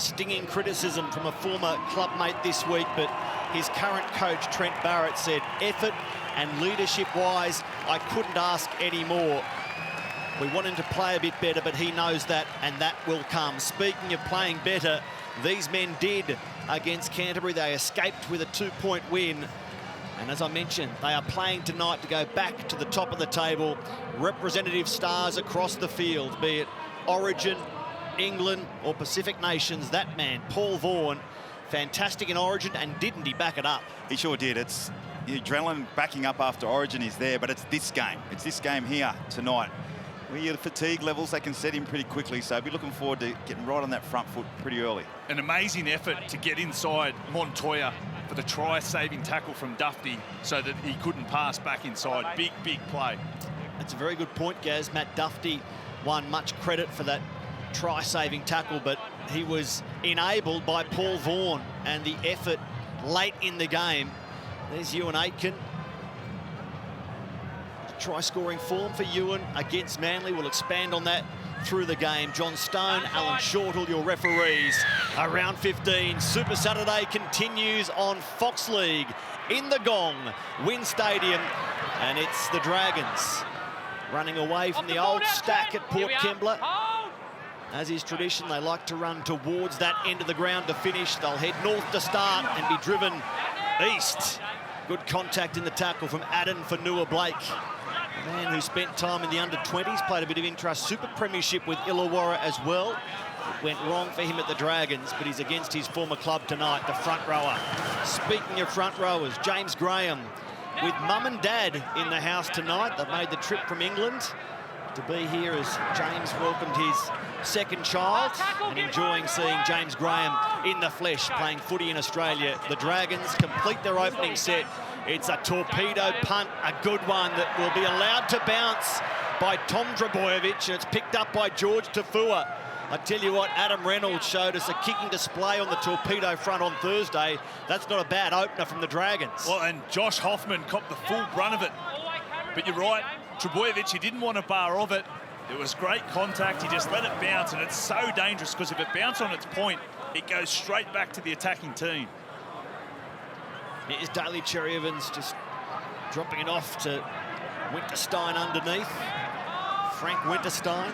stinging criticism from a former clubmate this week, but his current coach, Trent Barrett, said effort and leadership-wise, I couldn't ask any more. We want him to play a bit better, but he knows that, and that will come. Speaking of playing better, these men did against Canterbury. They escaped with a 2-point win. And as I mentioned, they are playing tonight to go back to the top of the table. Representative stars across the field, be it Origin, England or Pacific Nations. That man, Paul Vaughan, fantastic in Origin, and didn't he back it up? He sure did. It's the adrenaline backing up after Origin is there, but it's this game. It's this game here tonight. The fatigue levels, they can set in pretty quickly, so I'll be looking forward to getting right on that front foot pretty early. An amazing effort to get inside Montoya for the try-saving tackle from Dufty so that he couldn't pass back inside. Big, big play. That's a very good point, Gaz. Matt Dufty won much credit for that try-saving tackle, but he was enabled by Paul Vaughan and the effort late in the game. There's Ewan Aitken. Try-scoring form for Ewan against Manly. We'll expand on that through the game. John Stone, Alan Shortall, your referees. Around 15, Super Saturday continues on Fox League in the Gong, Wynn Stadium, and it's the Dragons running away from the old stack at Port Kembla. As is tradition, they like to run towards that end of the ground to finish. They'll head north to start and be driven east. Good contact in the tackle from Adam Fanua-Blake. A man who spent time in the under-20s, played a bit of intrust Super Premiership with Illawarra as well. It went wrong for him at the Dragons, but he's against his former club tonight, the front rower. Speaking of front rowers, James Graham with mum and dad in the house tonight. They've made the trip from England to be here as James welcomed his second child and enjoying seeing James Graham in the flesh playing footy in Australia. The Dragons complete their opening set. It's a torpedo punt, a good one that will be allowed to bounce by Tom Drabojevic, and it's picked up by George Tafua. I tell you what, Adam Reynolds showed us a kicking display on the torpedo front on Thursday. That's not a bad opener from the Dragons. Well, and Josh Hoffman copped the full brunt of it. But you're right, Drabojevic, he didn't want a bar of it. It was great contact, he just let it bounce, and it's so dangerous because if it bounces on its point, it goes straight back to the attacking team. Here's Daly Cherry-Evans just dropping it off to Winterstein underneath. Frank Winterstein.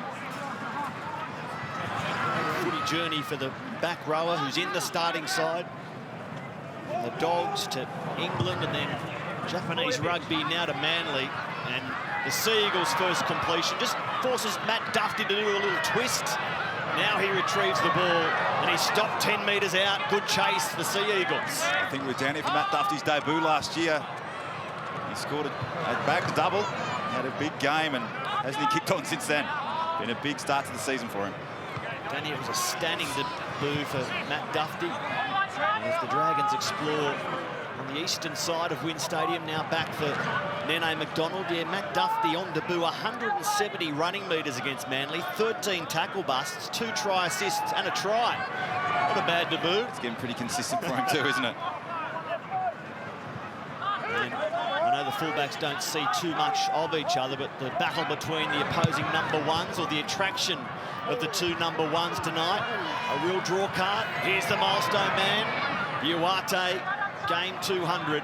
Footy journey for the back rower who's in the starting side. The Dogs to England and then Japanese rugby now to Manly. And the Sea Eagles' first completion just forces Matt Dufty to do a little twist. Now he retrieves the ball and he's stopped 10 metres out. Good chase for the Sea Eagles. I think we're down here for Matt Dufty's debut last year. He scored a back double, had a big game, and hasn't he kicked on since then? Been a big start to the season for him. Danny, it was a stunning debut for Matt Dufty. And as the Dragons explore on the eastern side of Wynn Stadium, now back for Nene McDonald. Yeah, Matt Dufty on debut, 170 running metres against Manly, 13 tackle busts, 2 try assists and a try. Not a bad debut. It's getting pretty consistent for him too, isn't it? And I know the fullbacks don't see too much of each other, but the battle between the opposing number ones, or the attraction of the 2 number ones tonight, a real draw card. Here's the milestone man, Uate, game 200.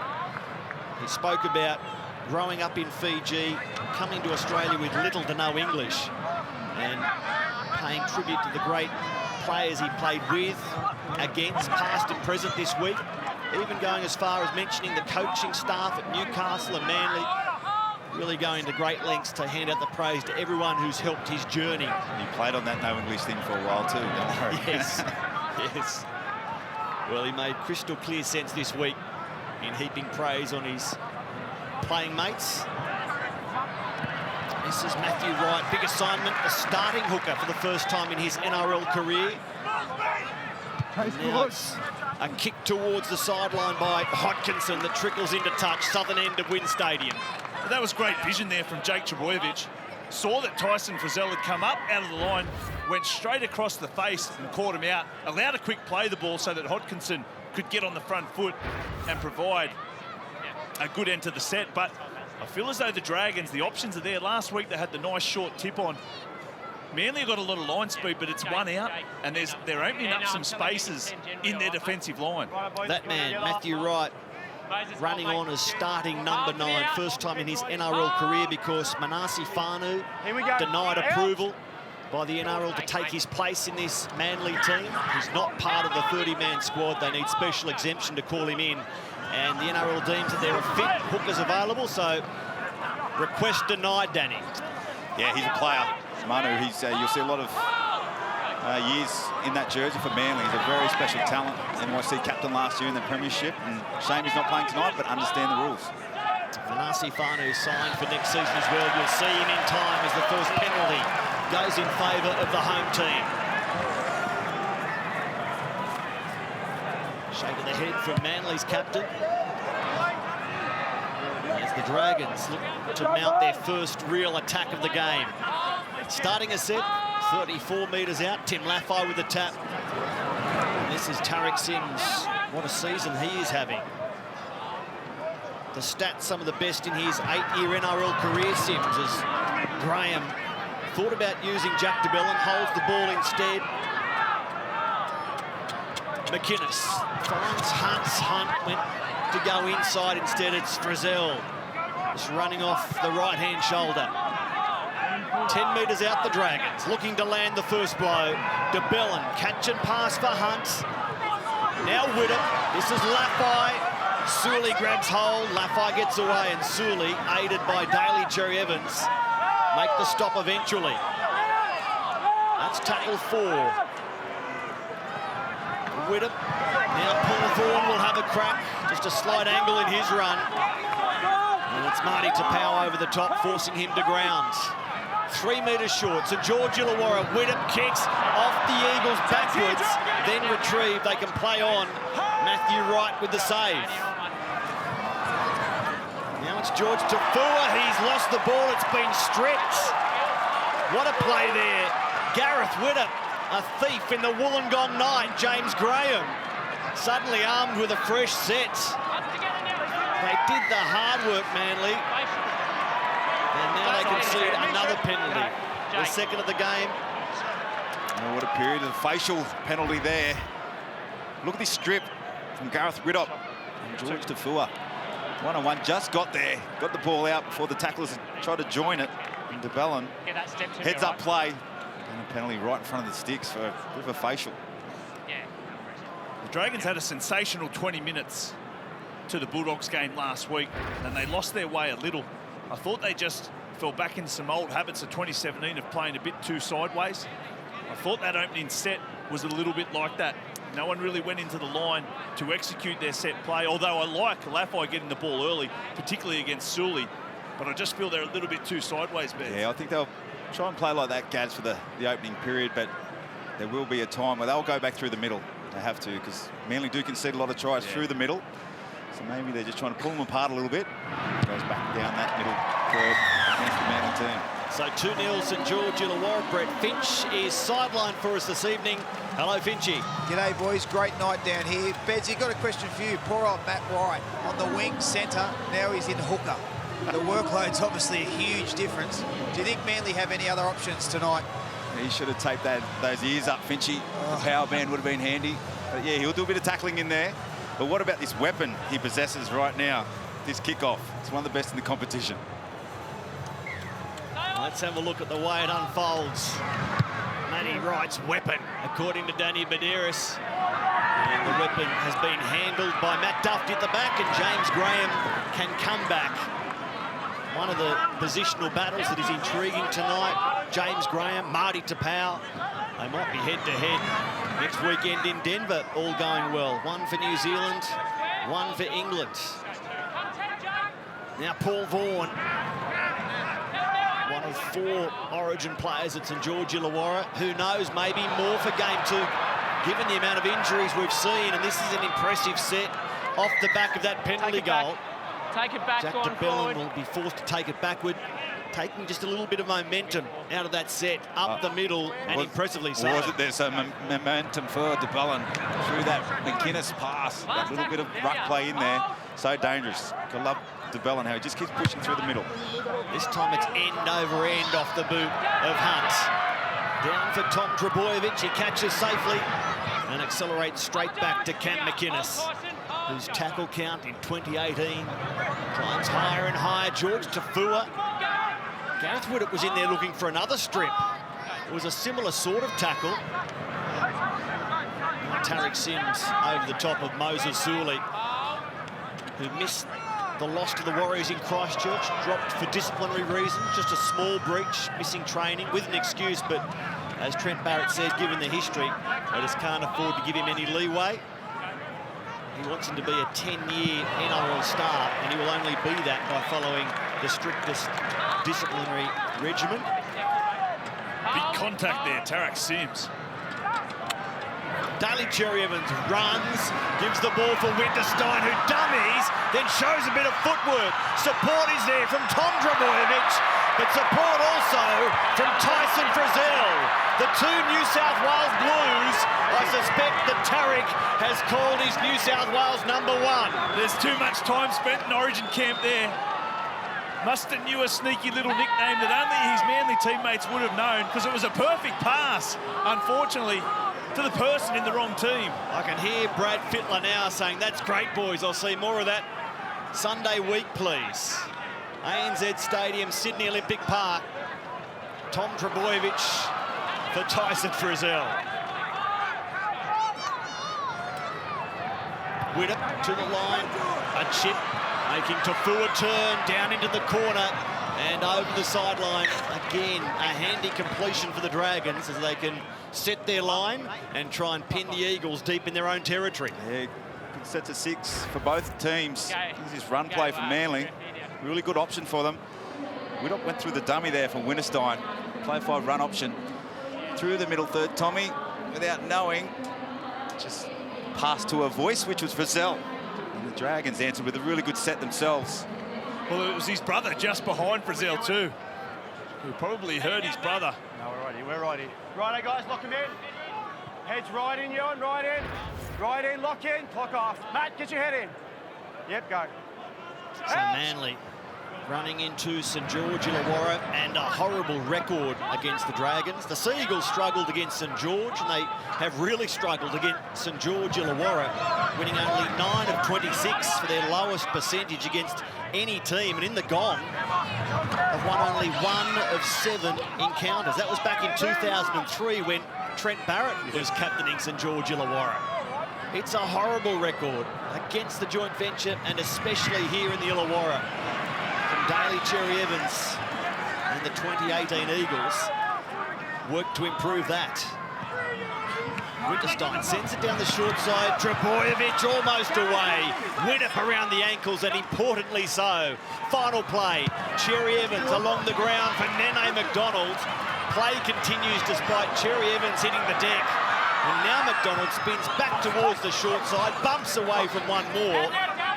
He spoke about growing up in Fiji, coming to Australia with little to no English, and paying tribute to the great players he played with, against, past and present this week. Even going as far as mentioning the coaching staff at Newcastle and Manly. Really going to great lengths to hand out the praise to everyone who's helped his journey. He played on that no English thing for a while too. Yes, yes. Well, he made crystal clear sense this week in heaping praise on his playing mates. This is Matthew Wright, big assignment, the starting hooker for the first time in his NRL career. Now it's a kick towards the sideline by Hodkinson that trickles into touch, southern end of Wynn Stadium. Well, that was great vision there from Jake Drabojevic. Saw that Tyson Frizzell had come up out of the line, went straight across the face and caught him out, allowed a quick play the ball so that Hodkinson could get on the front foot and provide a good end to the set. But I feel as though the Dragons, the options are there. Last week they had the nice short tip on Manly have got a lot of line speed, but it's one out, and they're opening up some spaces in their defensive line. That man, Matthew Wright, running on as starting number 9, first time in his NRL career, because Manasi Fanu denied approval by the NRL to take his place in this Manly team. He's not part of the 30-man squad. They need special exemption to call him in. And the NRL deems that there are fit hookers available, so request denied, Danny. Yeah, he's a player. Manu, you'll see a lot of years in that jersey for Manly. He's a very special talent. NYC captain last year in the Premiership. And shame he's not playing tonight, but understand the rules. Manasi Fanu signed for next season as well. You'll see him in time as the first penalty goes in favour of the home team. Shake of the head from Manly's captain. As the Dragons look to mount their first real attack of the game. Starting a set, 34 metres out. Tim Laffey with the tap. And this is Tariq Sims. What a season he is having. The stats, some of the best in his 8-year NRL career, Sims, as Graham thought about using Jack DeBellin, holds the ball instead. McInnes finds Hunt went to go inside instead. It's Frizzell just running off the right-hand shoulder. 10 metres out the Dragons, looking to land the first blow. DeBellin, catch and pass for Hunt. Now Whittam, this is Laffey. Sully grabs hold, Laffey gets away, and Sully, aided by Daly Cherry Evans, make the stop eventually. That's tackle 4. Whittam, now Paul Vaughan will have a crack, just a slight angle in his run. And it's Marty Tapau over the top, forcing him to ground. 3 metres short, so George Illawarra, Whittam kicks off the Eagles backwards, then retrieved. They can play on. Matthew Wright with the save. Now it's George Tafua. He's lost the ball. It's been stripped. What a play there. Gareth Whittam, a thief in the Wollongong night. James Graham, suddenly armed with a fresh set. They did the hard work, Manly. And now they concede another penalty. The second of the game. Oh, what a period of facial penalty there. Look at this strip from Gareth Whittam and George Tafua. 1-on-1, just got there. Got the ball out before the tacklers tried to join it. And DeBellin, heads up play. And a penalty right in front of the sticks for a bit of a facial. The Dragons had a sensational 20 minutes to the Bulldogs game last week, and they lost their way a little. I thought they just fell back into some old habits of 2017 of playing a bit too sideways. I thought that opening set was a little bit like that. No one really went into the line to execute their set play, although I like Laffey getting the ball early, particularly against Sully. But I just feel they're a little bit too sideways, Ben. Yeah, I think they'll try and play like that, Gads, for the opening period, but there will be a time where they'll go back through the middle. They have to, because Manly do concede a lot of tries through the middle. So maybe they're just trying to pull them apart a little bit. Goes back down that middle curve against the Manly team. So 2-0 St George Illawarra. Brett Finch is sidelined for us this evening. Hello, Finchy. G'day, boys. Great night down here. Bedsy, got a question for you. Poor old Matt Wright on the wing, centre. Now he's in hooker. The workload's obviously a huge difference. Do you think Manly have any other options tonight? He should have taped those ears up, Finchy. The power band would have been handy. But yeah, he'll do a bit of tackling in there. But what about this weapon he possesses right now? This kickoff. It's one of the best in the competition. Let's have a look at the way it unfolds. Matty Wright's weapon, according to Danny Medeiros. And the weapon has been handled by Matt Duffy at the back, and James Graham can come back. One of the positional battles that is intriguing tonight. James Graham, Marty Tapau. They might be head-to-head next weekend in Denver, all going well. One for New Zealand, one for England. Now Paul Vaughan, one of 4 Origin players at St George Illawarra. Who knows, maybe more for game 2, given the amount of injuries we've seen. And this is an impressive set off the back of that penalty goal. Take it back, Jack DeBellin will be forced to take it backward, taking just a little bit of momentum out of that set, up the middle, and impressively so. Was it there some momentum for DeBellin through that McInnes pass? That little bit of ruck play in there. So dangerous. I love DeBellin, how he just keeps pushing through the middle. This time it's end over end off the boot of Hunt. Down for Tom Trbojevic. He catches safely and accelerates straight back to Cam McInnes, whose tackle count in 2018 climbs higher and higher. George Tafua. Gareth Widdop was in there looking for another strip. It was a similar sort of tackle. Tariq Sims over the top of Moses Suli, who missed the loss to the Warriors in Christchurch, dropped for disciplinary reasons, just a small breach, missing training with an excuse, but as Trent Barrett said, given the history, they just can't afford to give him any leeway. He wants him to be a 10-year NRL star, and he will only be that by following the strictest disciplinary regimen. Big contact there, Tariq Sims. Daly Cherry Evans runs, gives the ball for Winterstein, who dummies, then shows a bit of footwork. Support is there from Tom Trbojevic, but support also from Tyson Frizzell. The two New South Wales Blues, I suspect that Tariq has called his New South Wales #1. There's too much time spent in Origin camp there. Must have knew a sneaky little nickname that only his Manly teammates would have known, because it was a perfect pass, unfortunately, to the person in the wrong team. I can hear Brad Fittler now saying, "That's great, boys. I'll see more of that Sunday week, please." ANZ Stadium, Sydney Olympic Park. Tom Trbojevic for Tyson Frizzell. Widdop to the line. A chip making Tafua turn down into the corner and over the sideline. Again, a handy completion for the Dragons as they can set their line and try and pin the Eagles deep in their own territory. Yeah, good set to 6 for both teams. This is run play from Manly. Really good option for them. Widdop went through the dummy there from Winterstein. Play 5 run option. Through the middle third, Tommy, without knowing, just passed to a voice, which was Frizzell. And the Dragons answered with a really good set themselves. Well, it was his brother just behind Frizzell too, who probably heard his brother. No, we're righty. Righto, guys, lock him in. Heads right in, Ewan, right in. Right in, lock in, clock off. Matt, get your head in. Yep, go. So Manly running into St George Illawarra, and a horrible record against the Dragons. The Sea Eagles struggled against St George, and they have really struggled against St George Illawarra, winning only 9 of 26 for their lowest percentage against any team. And in the gong, have won only 1 of 7 encounters. That was back in 2003 when Trent Barrett was captaining St George Illawarra. It's a horrible record against the joint venture, and especially here in the Illawarra. From Daly Cherry Evans and the 2018 Eagles work to improve that. Winterstein sends it down the short side. Trbojevic almost away. Widdop around the ankles, and importantly so. Final play. Cherry Evans along the ground for Nene McDonald. Play continues despite Cherry Evans hitting the deck. And now McDonald spins back towards the short side, bumps away from one more,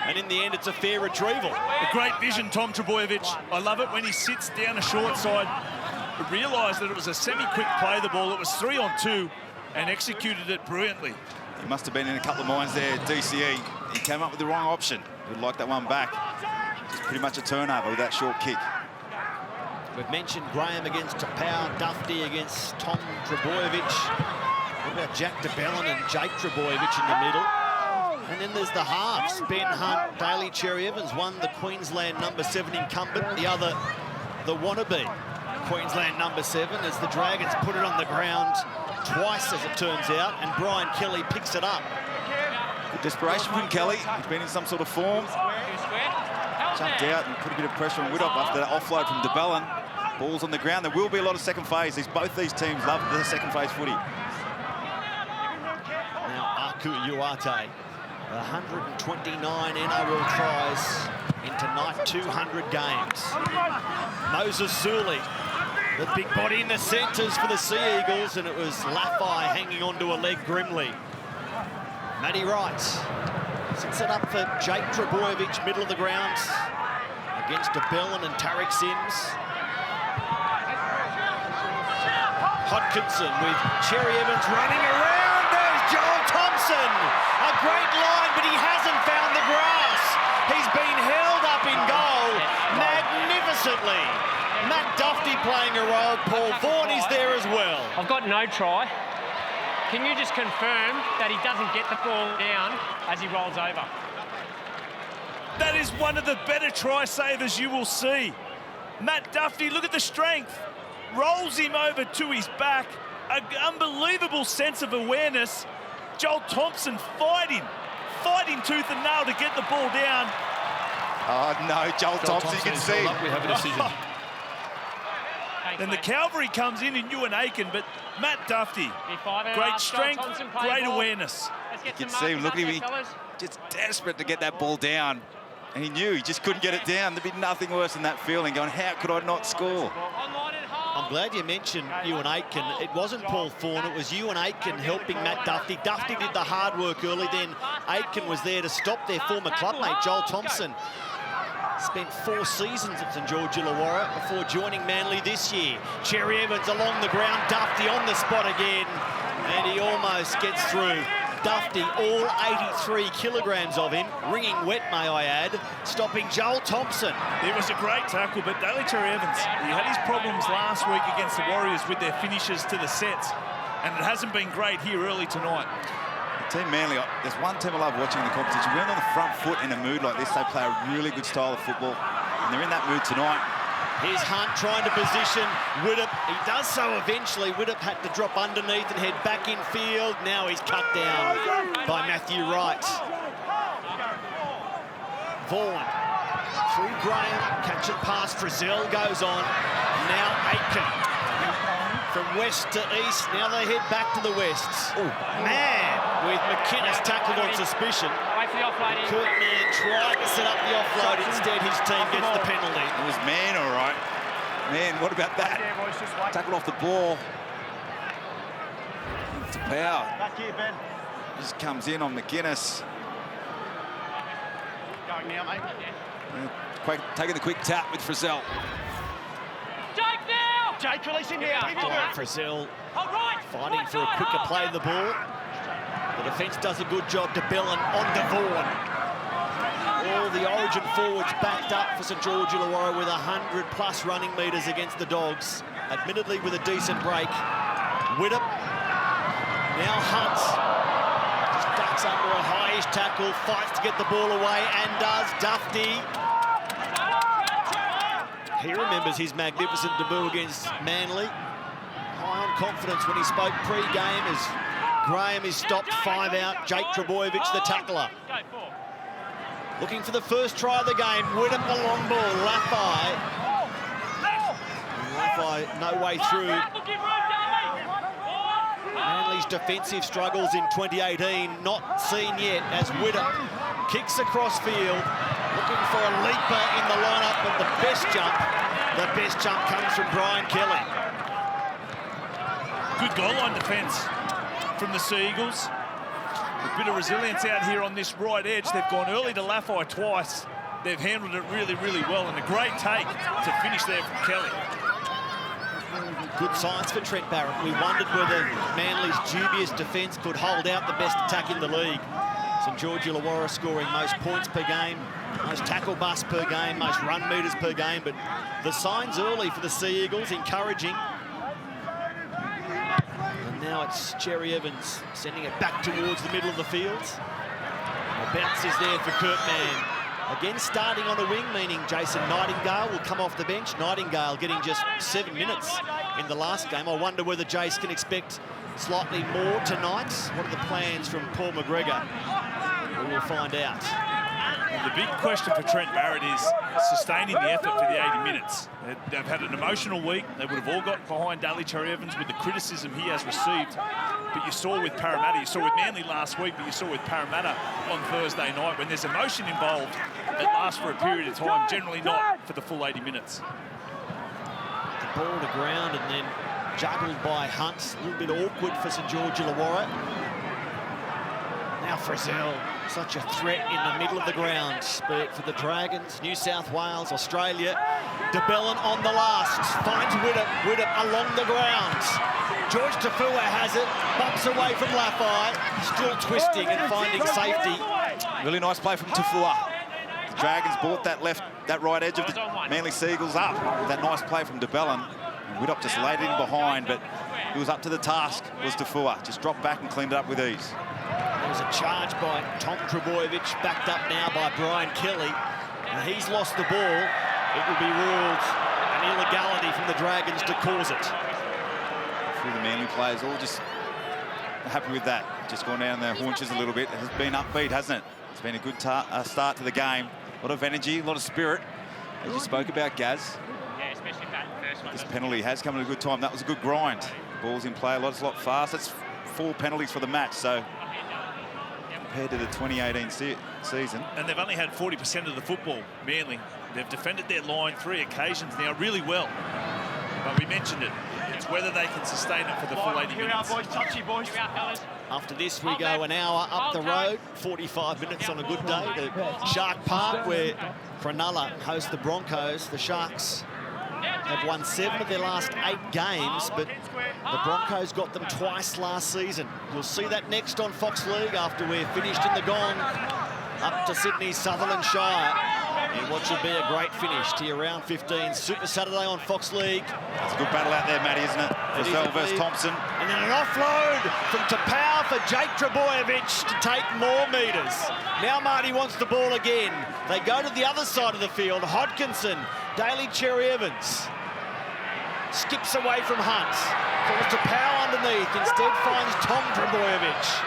and in the end it's a fair retrieval. A great vision, Tom Trbojevic. I love it when he sits down a short side. He realised that it was a semi-quick play, the ball. It was 3 on 2 and executed it brilliantly. He must have been in a couple of minds there, DCE. He came up with the wrong option. He'd like that one back. Just pretty much a turnover with that short kick. We've mentioned Graham against Tapau, Dufty against Tom Trbojevic. What about Jack DeBellin and Jake Trbojevic in the middle? And then there's the halves. Ben Hunt, Daly Cherry Evans, one the Queensland #7 incumbent, the other the wannabe Queensland #7, as the Dragons put it on the ground twice, as it turns out, and Brian Kelly picks it up. Good desperation from Kelly. He's been in some sort of form. Jumped out and put a bit of pressure on Widdop after that offload from DeBellin. Ball's on the ground. There will be a lot of second phase. Both these teams love the second phase footy. Now Aku Uate, 129 NRL tries in tonight, 200 games. Moses Suli, the big body in the centres for the Sea Eagles, and it was Laffey hanging onto a leg grimly. Matty Wright sets it up for Jake Trbojevic, middle of the ground, against DeBellin and Tariq Sims. Hodkinson with Cherry Evans running around. There's Joel Thompson. A great line, but he hasn't found the grass. He's been held up in goal magnificently. Matt Dufty playing a role. Paul Vaughan is there as well. I've got no try. Can you just confirm that he doesn't get the ball down as he rolls over? That is one of the better try savers you will see. Matt Duffy, look at the strength. Rolls him over to his back. An unbelievable sense of awareness. Joel Thompson fighting tooth and nail to get the ball down. Oh, no, Joel Thompson, you can see. We have a decision. Then the cavalry comes in and Ewan Aiken, but Matt Duffy, great strength, great awareness. You can see him, look at him, just desperate to get that ball down. And he knew he just couldn't get it down. There'd be nothing worse than that feeling, going, how could I not score? I'm glad you mentioned Ewan Aitken. It wasn't Paul Thorne, it was Ewan Aitken helping Matt Duffy. Duffy did the hard work early, then Aitken was there to stop their former clubmate, Joel Thompson. Spent 4 seasons at St George Illawarra before joining Manly this year. Cherry Evans along the ground, Duffy on the spot again, and he almost gets through. Duffy, all 83 kilograms of him, ringing wet, may I add, stopping Joel Thompson. It was a great tackle, but Daly Cherry Evans, he had his problems last week against the Warriors with their finishes to the sets, and it hasn't been great here early tonight. Team Manly, there's one team I love watching in the competition. When on the front foot in a mood like this, they play a really good style of football, and they're in that mood tonight. Here's Hunt trying to position Widdop. He does so eventually. Widdop had to drop underneath and head back in field. Now he's cut down by Matthew Wright. Vaughan through Graham, catch and pass. Frizzell goes on. Now Aitken. From west to east, now they head back to the west. Oh, man, with McInnes tackled on suspicion. Kurtman tried to set up the offload, instead his team gets the penalty. It was Man, all right. Man, what about that? Tackled off the ball. To Power. Back here, Ben. Just comes in on McInnes. Going now, mate. Taking the quick tap with Frizzell. Jake, release him now. Frizzell fighting for a quicker play of the ball. The defence does a good job to Bellin on to Vaughan. All the Origin forwards backed up for St George Illawarra with 100+ running metres against the Dogs. Admittedly with a decent break. Widdop. Now Hunt. Just ducks under a high-ish tackle, fights to get the ball away, and does. Duffy. He remembers his magnificent debut against Manly. High on confidence when he spoke pre-game as Graham is stopped 5 out. Jake Trebojevic, the tackler. Looking for the first try of the game. Widdop the long ball. Laffey. Laffey no way through. Manly's defensive struggles in 2018 not seen yet as Widdop kicks across field. Looking for a leaper in the lineup, but the best jump comes from Brian Kelly. Good goal line defence from the Sea Eagles. A bit of resilience out here on this right edge. They've gone early to Laffey twice. They've handled it really, really well, and a great take to finish there from Kelly. Good signs for Trent Barrett. We wondered whether Manly's dubious defence could hold out the best attack in the league. St George Illawarra scoring most points per game, most tackle busts per game, most run metres per game, but the signs early for the Sea Eagles, encouraging. And now it's Cherry Evans sending it back towards the middle of the field. The bounce is there for Kurtman. Again, starting on a wing, meaning Jason Nightingale will come off the bench. Nightingale getting just 7 minutes in the last game. I wonder whether Jace can expect slightly more tonight. What are the plans from Paul McGregor? We will find out. And the big question for Trent Barrett is sustaining the effort for the 80 minutes. They've had an emotional week. They would have all got behind Daly Cherry Evans with the criticism he has received. But you saw with Parramatta, you saw with Manly last week, but you saw with Parramatta on Thursday night. When there's emotion involved, it lasts for a period of time, generally not for the full 80 minutes. The ball to ground and then juggled by Hunt. A little bit awkward for St George Illawarra. Now Frizzell, such a threat in the middle of the ground. But for the Dragons, New South Wales, Australia. De Bellin on the last, finds Widdop along the ground. George Tafua has it, bumps away from Laffey, still twisting and finding safety. Really nice play from Tafua. The Dragons brought that right edge of the Manly Sea Eagles up. That nice play from De Bellin. Widdop just laid it in behind, but who was up to the task was Tafua. Just dropped back and cleaned it up with ease. There was a charge by Tom Trbojevic, backed up now by Brian Kelly. And he's lost the ball. It will be ruled an illegality from the Dragons to cause it. Through the Manly players, all just happy with that. Just gone down their haunches a little bit. It has been upbeat, hasn't it? It's been a good start to the game. A lot of energy, a lot of spirit. As you spoke about, Gaz. Yeah, especially that first one. This penalty has come at a good time. That was a good grind. Ball's in play, a lot fast. That's 4 penalties for the match, so compared to the 2018 season. And they've only had 40% of the football, Manly. They've defended their line 3 occasions now really well. But we mentioned it. It's whether they can sustain it for the full 80 minutes. Boys, touchy, boys. After this, we go an hour up the road, 45 minutes on a good day, to Shark Park, where Cronulla host the Broncos. The Sharks have won 7 of their last 8 games, but the Broncos got them twice last season. You'll see that next on Fox League after we're finished in the gong, up to Sydney's Sutherland Shire. And what should be a great finish to your round 15 Super Saturday on Fox League. It's a good battle out there, Matty, isn't it? Frizzell versus Thompson. And then an offload from Tapau for Jake Trbojevic to take more metres. Now Marty wants the ball again. They go to the other side of the field. Hodkinson, Daly Cherry-Evans. Skips away from Hunt. Falls Tapau underneath. Instead finds Tom Trbojevic.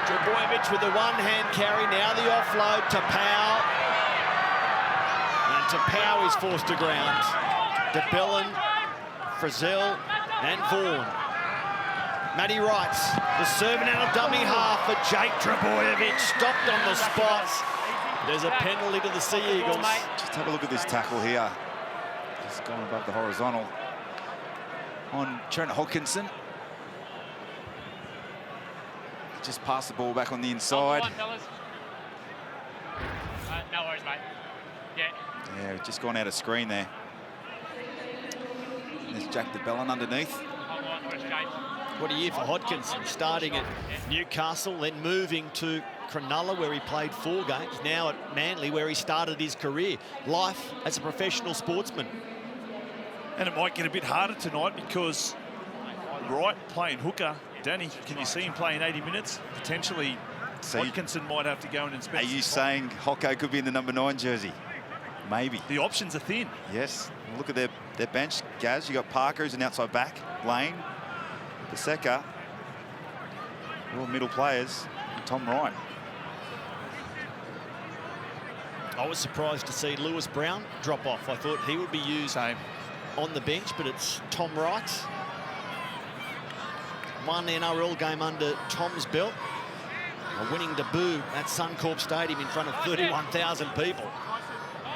Trbojevic with the one-hand carry. Now the offload. Tapau. And Tapau is forced to ground. DeBellin, Frizzell and Vaughan. Matty writes, the serving out of dummy half for Jake Trbojevic. Stopped on the spot. There's a penalty to the Sea Eagles. Just have a look at this tackle here. Just gone above the horizontal on Trent Hodkinson. Just passed the ball back on the inside. No worries, mate. Yeah, just gone out of screen there. There's Jack DeBellin underneath. What a year for Hodkinson, starting at Newcastle, then moving to Cronulla, where he played 4 games, now at Manly, where he started his career. Life as a professional sportsman. And it might get a bit harder tonight because Wright playing hooker. Danny, can you see him playing 80 minutes? Potentially, So Hodkinson might have to go in and spend. Are you saying Hocko could be in the number 9 jersey? Maybe. The options are thin. Yes. Look at their bench, Gaz. You got Parker, who's an outside back. Lane, Paseka. All middle players. And Tom Wright. I was surprised to see Lewis Brown drop off. I thought he would be used on the bench, but it's Tom Wright. One NRL game under Tom's belt. A winning debut at Suncorp Stadium in front of 31,000 people.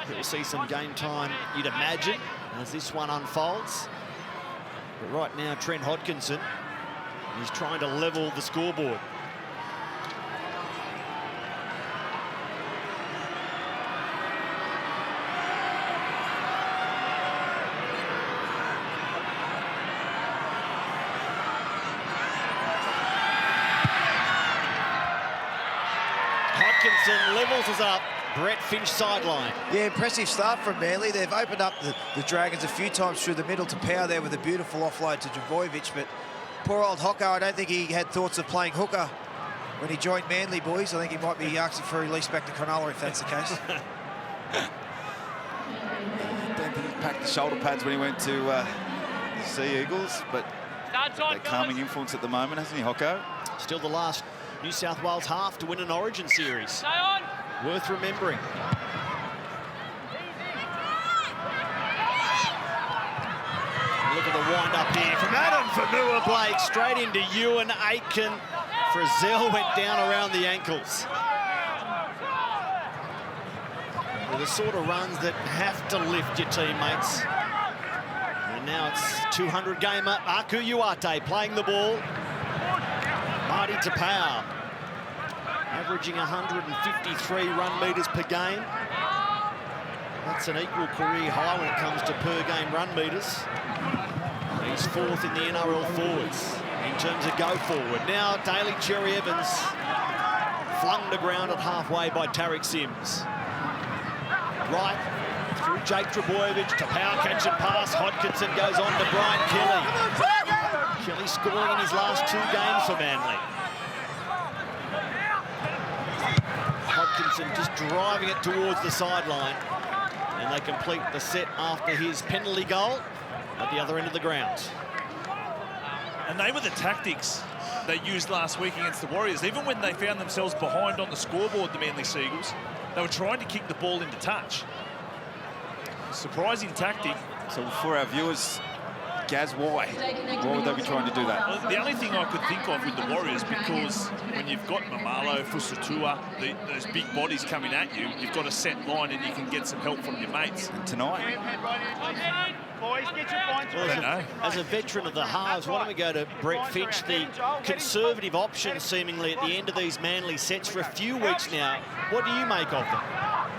We'll see some game time, you'd imagine, as this one unfolds. But right now, Trent Hodkinson is trying to level the scoreboard. Hodkinson levels us up. Brett Finch sideline. Yeah, impressive start from Manly. They've opened up the Dragons a few times through the middle to Power there with a beautiful offload to Trbojevic, but poor old Hocko, I don't think he had thoughts of playing hooker when he joined Manly, boys. I think he might be asking for a release back to Cronulla if that's the case. I don't think he packed the shoulder pads when he went to the Sea Eagles, but a calming influence at the moment, hasn't he, Hocko? Still the last New South Wales half to win an Origin series. Worth remembering. Look at the wind up here from Adam Fanua Blake, straight into Ewan Aitken. Frizzell went down around the ankles. They're the sort of runs that have to lift your teammates. And now it's 200 gamer Aku Uate playing the ball. Marty Tapau averaging 153 run metres per game. That's an equal career high when it comes to per game run metres. He's 4th in the NRL forwards in terms of go forward. Now Daly Cherry-Evans flung to ground at halfway by Tariq Sims. Right through Jake Trebojevic to power catch and pass. Hodkinson goes on to Brian Kelly. Kelly scoring in his last 2 games for Manly. Hodkinson just driving it towards the sideline. And they complete the set after his penalty goal at the other end of the ground. And they were the tactics they used last week against the Warriors. Even when they found themselves behind on the scoreboard, the Manly Seagulls, they were trying to kick the ball into touch. Surprising tactic. So for our viewers, Gaz, why? Why would they be trying to do that? Well, the only thing I could think of with the Warriors, because when you've got Mamalo, Fusatua, those big bodies coming at you, you've got a set line and you can get some help from your mates. And tonight? Boys, get your points. Well, as a veteran of the halves, why don't we go to Brett Finch, the conservative option seemingly at the end of these Manly sets for a few weeks now. What do you make of them?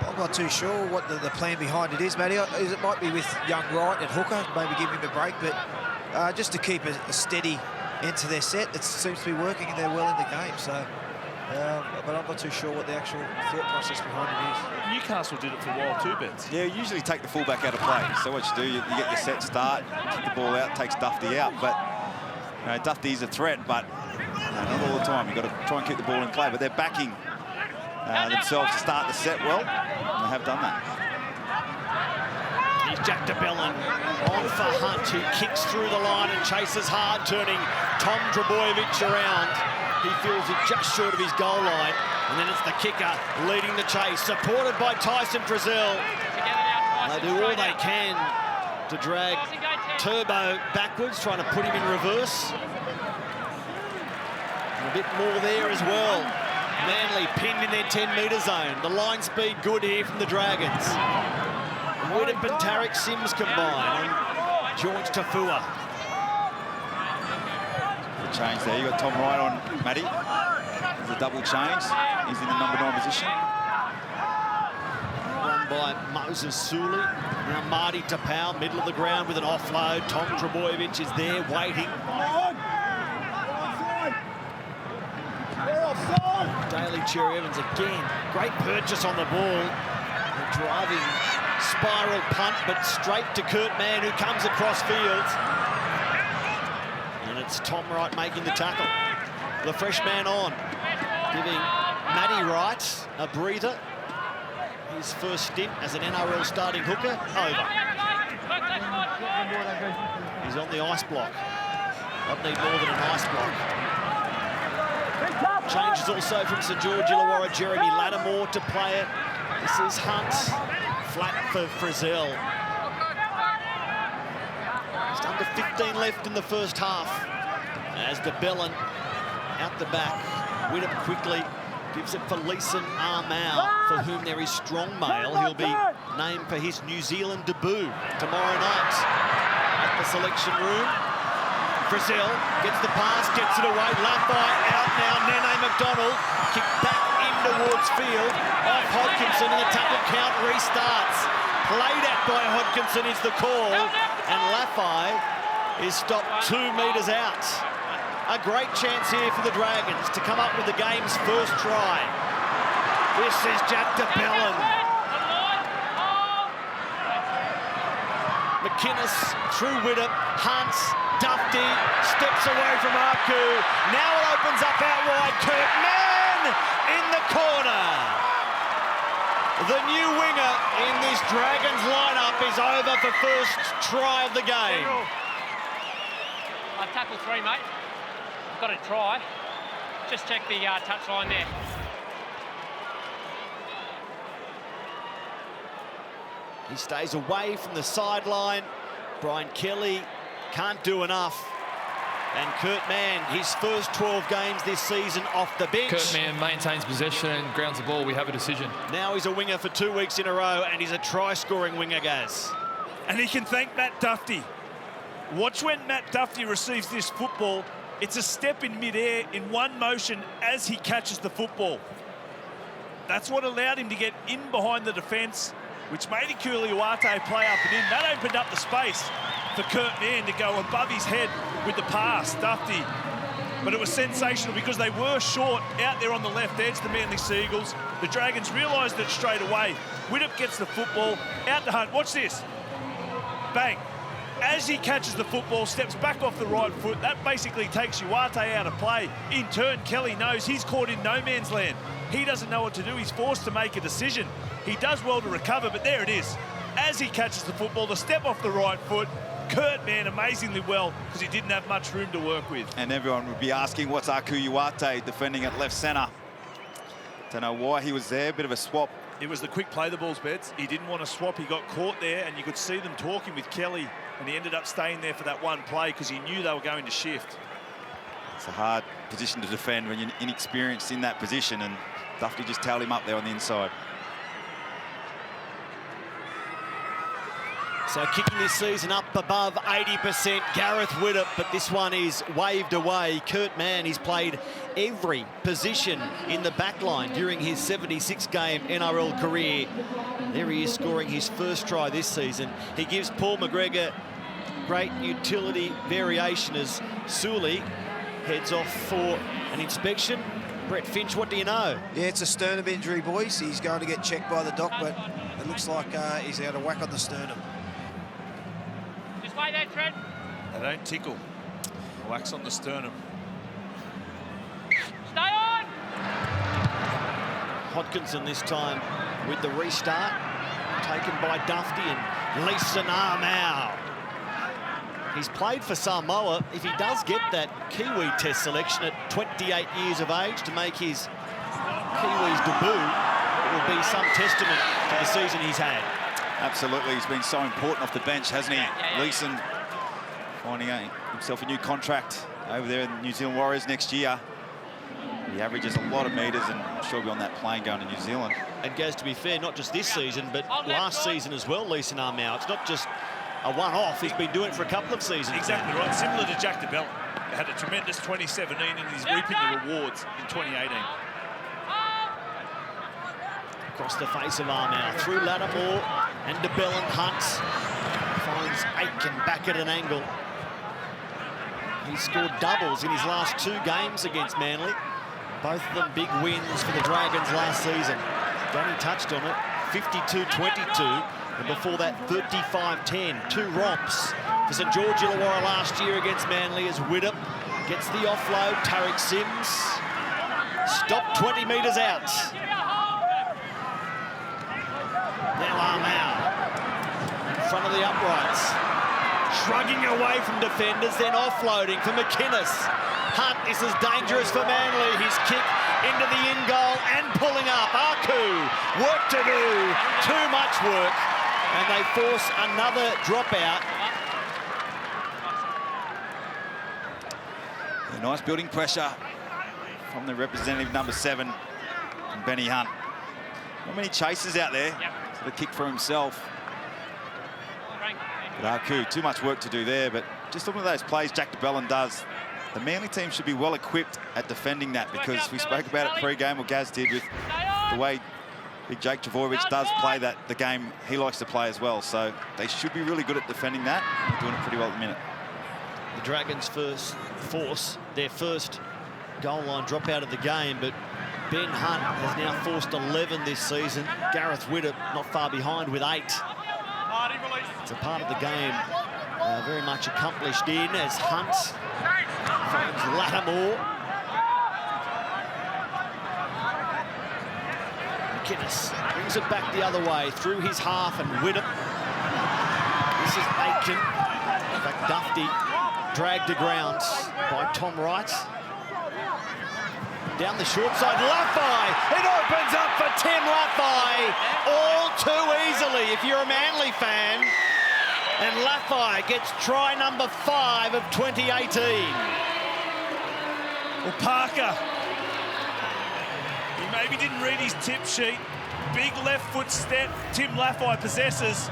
I'm not too sure what the plan behind it is, Matty. It might be with young Wright at hooker, maybe give him a break, but just to keep a steady end to their set, it seems to be working and they're well in the game. So, but I'm not too sure what the actual thought process behind it is. Newcastle did it for a while too, Bets. Yeah, you usually take the fullback out of play. So what you do, you get your set start, kick the ball out, takes Dufty out. But Dufty's a threat, but not all the time. You've got to try and keep the ball in play. But they're backing themselves to start the set well. And they have done that. Here's Jack de Belin on for Hunt, who kicks through the line and chases hard, turning Tom Trebojevic around. He feels it just short of his goal line. And then it's the kicker leading the chase, supported by Tyson Frizzell. They do all they can to drag Turbo backwards, trying to put him in reverse. And a bit more there as well. Manly pinned in their 10-metre zone. The line speed good here from the Dragons. Widdop and Tarek Sims combine on George Tafua. The change there. You got Tom Wright on Matty. There's a double change. He's in the number 9 position. Run by Moses Suli. Now Marty Tapau, middle of the ground with an offload. Tom Trebojevic is there waiting. Daly Cherry Evans again. Great purchase on the ball. A driving spiral punt, but straight to Kurt Mann, who comes across field. And it's Tom Wright making the tackle. The fresh man on, giving Matty Wright a breather. His first stint as an NRL starting hooker, over. He's on the ice block. Doesn't need more than an ice block. Changes also from St George Illawarra, Jeremy Lattimore to play it. This is Hunt, flat for Frizzell. Just under 15 left in the first half. As de Belin out the back. Widdop quickly gives it for Leeson Armau, for whom there is strong mail. He'll be named for his New Zealand debut tomorrow night at the selection room. Frizzell gets the pass, gets it away. Lafai out now. Nene McDonald kicked back in towards field. Off Hodkinson, and the tackle count restarts. Played at by Hodkinson is the call. And Lafai is stopped 2 metres out. A great chance here for the Dragons to come up with the game's first try. This is Jack de Belin. McInnes through Widdop. Hunt. Dufty steps away from Aku. Now it opens up out wide. Kurt Mann in the corner. The new winger in this Dragons lineup is over for first try of the game. I've tackled 3, mate. Got a try. Just check the touch line there. He stays away from the sideline. Brian Kelly can't do enough. And Kurt Mann, his first 12 games this season off the bench. Kurt Mann maintains possession and grounds the ball. We have a decision. Now he's a winger for 2 weeks in a row, and he's a try-scoring winger, Gaz. And he can thank Matt Dufty. Watch when Matt Dufty receives this football. It's a step in mid-air in one motion as he catches the football. That's what allowed him to get in behind the defence, which made Ikuliwate play up and in. That opened up the space for Kurt Mann to go above his head with the pass. Dufty But it was sensational because they were short out there on the left edge, the Manly Seagulls. The Dragons realised it straight away. Widdop gets the football, out to Hunt. Watch this. Bang. As he catches the football, steps back off the right foot. That basically takes Uarte out of play. In turn, Kelly knows he's caught in no man's land. He doesn't know what to do. He's forced to make a decision. He does well to recover, but there it is. As he catches the football, the step off the right foot, Kurt Mann amazingly well because he didn't have much room to work with. And everyone would be asking, what's Aku Uarte defending at left centre? Don't know why he was there, bit of a swap. It was the quick play the balls, Beds. He didn't want to swap. He got caught there, and you could see them talking with Kelly, and he ended up staying there for that one play because he knew they were going to shift. It's a hard position to defend when you're inexperienced in that position, and Duffy just tailed him up there on the inside. So kicking this season up above 80%, Gareth Widdop, but this one is waved away. Kurt Mann, he's played every position in the back line during his 76-game NRL career. There he is scoring his first try this season. He gives Paul McGregor great utility variation as Sully heads off for an inspection. Brett Finch, what do you know? Yeah, it's a sternum injury, boys. He's going to get checked by the doc, but it looks like he's got a whack on the sternum. Just wait there, Trent. They don't tickle. Wax on the sternum. Stay on! Hodkinson this time with the restart, taken by Dufty and Leeson Armour. He's played for Samoa. If he does get that Kiwi test selection at 28 years of age to make his Kiwis debut, it will be some testament to the season he's had. Absolutely, he's been so important off the bench, hasn't he? Leeson finding himself a new contract over there in the New Zealand Warriors next year. He averages a lot of metres, and I'm sure he'll be on that plane going to New Zealand. And Gaz, to be fair, not just this season, but last season as well, Leeson Armour. It's not just a one-off. He's been doing it for a couple of seasons. Exactly right. Similar to Jack DeBell. Had a tremendous 2017 and he's reaping the rewards in 2018. Across the face of Armour, through Lattimore and DeBell and Hunt. Finds Aitken back at an angle. He scored doubles in his last 2 games against Manly. Both of them big wins for the Dragons last season. Johnny touched on it, 52-22. And before that, 35-10, 2 romps for St George Illawarra last year against Manly as Widdop gets the offload. Tariq Sims stopped 20 metres out. Now Armour in front of the uprights, shrugging away from defenders, then offloading for McInnes. Hunt, this is dangerous for Manly. His kick into the in goal and pulling up. Aku, work to do, too much work. And they force another dropout. Yeah, nice building pressure from the representative number 7, Benny Hunt. Not many chasers out there. So the kick for himself. But Aku, too much work to do there. But just looking at those plays Jack DeBellin does, the Manly team should be well equipped at defending that, because we spoke about it pre-game, or Gaz did, with the way Big Jake Trbojevic does play the game he likes to play as well. So they should be really good at defending that. They're doing it pretty well at the minute. The Dragons force their first goal line drop out of the game, but Ben Hunt has now forced 11 this season. Gareth Widdop not far behind with 8. It's a part of the game very much accomplished in as Hunt finds Lattimore. McInnes brings it back the other way through his half, and Widdop. This is Aitken. In fact, Dufty dragged to ground by Tom Wright. Down the short side, Laffey. It opens up for Tim Laffey all too easily if you're a Manly fan. And Laffey gets try number 5 of 2018. Well, Parker, he maybe didn't read his tip sheet. Big left foot step, Tim Laffey possesses.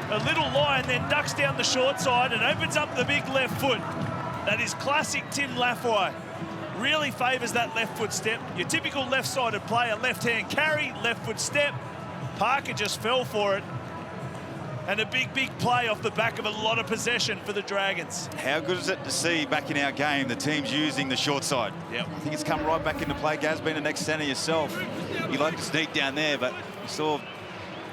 A little line, then ducks down the short side and opens up the big left foot. That is classic Tim Laffey. Really favours that left foot step. Your typical left-sided player, left-hand carry, left foot step. Parker just fell for it. And a big, big play off the back of a lot of possession for the Dragons. How good is it to see back in our game the teams using the short side? Yep. I think it's come right back into play. Gaz, being an ex-centre yourself, you like to sneak down there, but you saw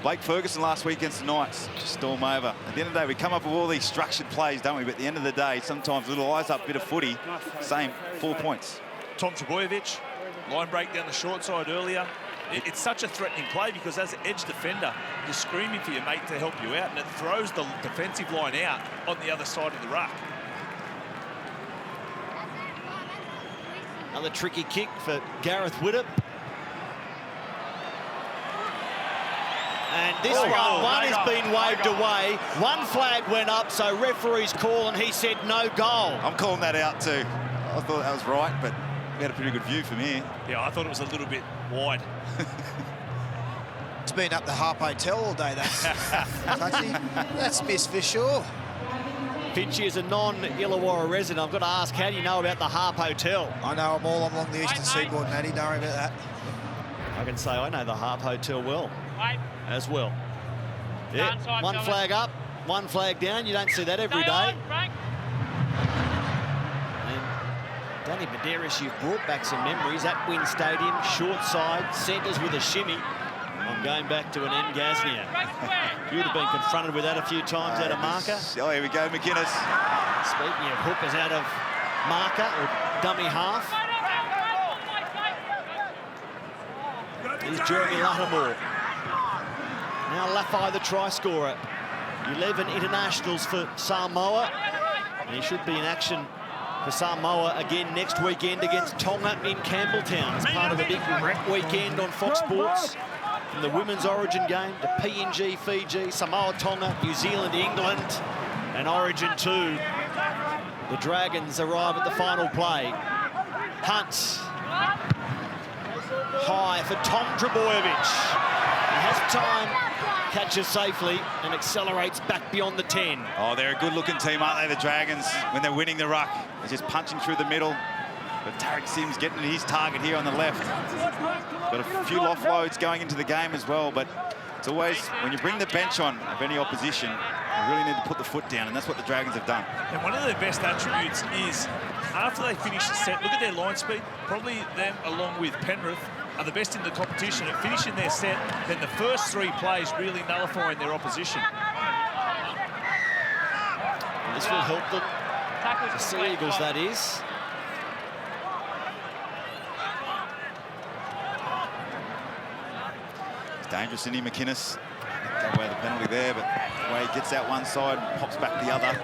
Blake Ferguson last week against the Knights just storm over. At the end of the day, we come up with all these structured plays, don't we? But at the end of the day, sometimes little eyes up, bit of footy, same, 4 points. Tom Trbojevic, line break down the short side earlier. It's such a threatening play because as an edge defender, you're screaming for your mate to help you out, and it throws the defensive line out on the other side of the ruck. Another tricky kick for Gareth Widdop. And this one has been waved away. One flag went up, so referee's call, and he said no goal. I'm calling that out too. I thought that was right, but we had a pretty good view from here. Yeah, I thought it was a little bit wide. It's been up the Harp Hotel all day, that's touchy. That's missed for sure. Finchie is a non-Illawarra resident. I've got to ask, how do you know about the Harp Hotel? I know I'm all along the eastern seaboard, Matty. Don't worry about that. I can say I know the Harp Hotel well, as well. Yeah, one flag up, one flag down. You don't see that every day. Danny Medeiros, you've brought back some memories at Wynn Stadium, short side, centres with a shimmy. I'm going back to an Ngasnia. You would have been confronted with that a few times out of marker. Oh, here we go, McInnes. Speaking of hookers out of marker or dummy half. Here's Jeremy Lattimore. Now Laffey, the try scorer. 11 internationals for Samoa. And he should be in action for Samoa again next weekend against Tonga in Campbelltown as part of a big rep weekend on Fox Sports. From the Women's Origin game to PNG, Fiji, Samoa, Tonga, New Zealand, England, and Origin 2. The Dragons arrive at the final play. Hunt. High for Tom Trbojevic. He has time, catches safely, and accelerates back beyond the 10. Oh, they're a good-looking team, aren't they, the Dragons, when they're winning the ruck. They're just punching through the middle. But Tarek Sims getting his target here on the left. Got a few offloads going into the game as well, but it's always, when you bring the bench on of any opposition, you really need to put the foot down, and that's what the Dragons have done. And one of their best attributes is, after they finish the set, look at their line speed. Probably them, along with Penrith, are the best in the competition at finishing their set, then the first 3 plays really nullifying their opposition. And this will help them. The Sea Eagles, that is. It's dangerous, isn't he, McInnes? Gave away the penalty there, but the way he gets out one side, pops back the other.